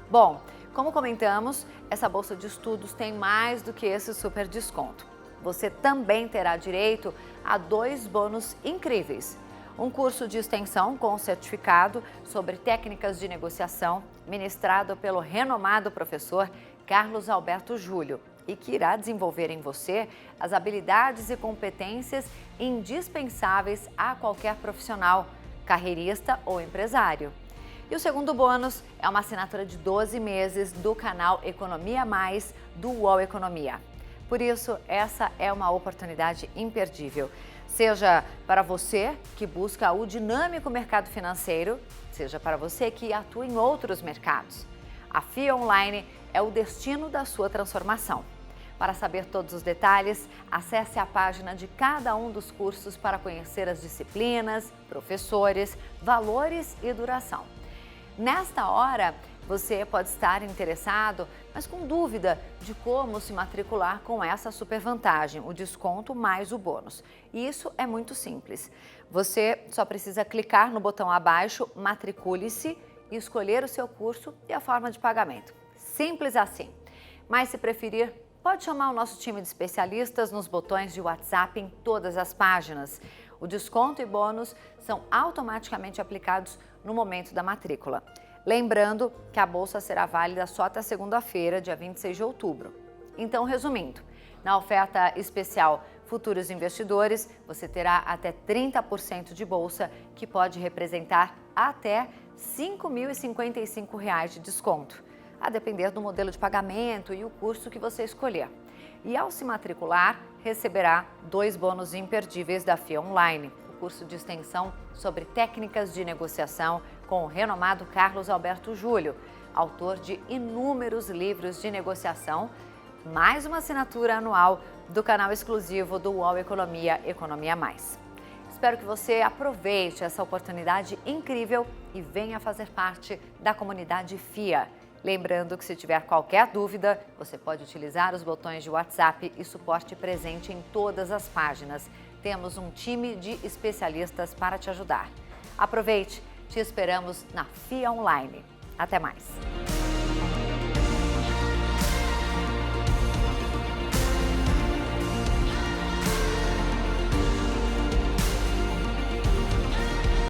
Bom, como comentamos, essa bolsa de estudos tem mais do que esse super desconto. Você também terá direito a 2 bônus incríveis. Um curso de extensão com certificado sobre técnicas de negociação, ministrado pelo renomado professor Carlos Alberto Júlio, e que irá desenvolver em você as habilidades e competências indispensáveis a qualquer profissional, carreirista ou empresário. E o segundo bônus é uma assinatura de 12 meses do canal Economia Mais do UOL Economia. Por isso, essa é uma oportunidade imperdível. Seja para você que busca o dinâmico mercado financeiro, seja para você que atua em outros mercados. A FIA Online é o destino da sua transformação. Para saber todos os detalhes, acesse a página de cada um dos cursos para conhecer as disciplinas, professores, valores e duração. Nesta hora, você pode estar interessado, mas com dúvida de como se matricular com essa super vantagem, o desconto mais o bônus. E isso é muito simples. Você só precisa clicar no botão abaixo, matricule-se, e escolher o seu curso e a forma de pagamento. Simples assim. Mas se preferir, pode chamar o nosso time de especialistas nos botões de WhatsApp em todas as páginas. O desconto e bônus são automaticamente aplicados no momento da matrícula. Lembrando que a bolsa será válida só até segunda-feira, dia 26 de outubro. Então, resumindo, na oferta especial Futuros Investidores, você terá até 30% de bolsa, que pode representar até R$ 5.055 de desconto, a depender do modelo de pagamento e o curso que você escolher. E ao se matricular, receberá 2 bônus imperdíveis da FIA Online, o curso de extensão sobre técnicas de negociação com o renomado Carlos Alberto Júlio, autor de inúmeros livros de negociação, mais uma assinatura anual do canal exclusivo do UOL Economia, Economia Mais. Espero que você aproveite essa oportunidade incrível e venha fazer parte da comunidade FIA. Lembrando que se tiver qualquer dúvida, você pode utilizar os botões de WhatsApp e suporte presente em todas as páginas. Temos um time de especialistas para te ajudar. Aproveite, te esperamos na FIA Online. Até mais!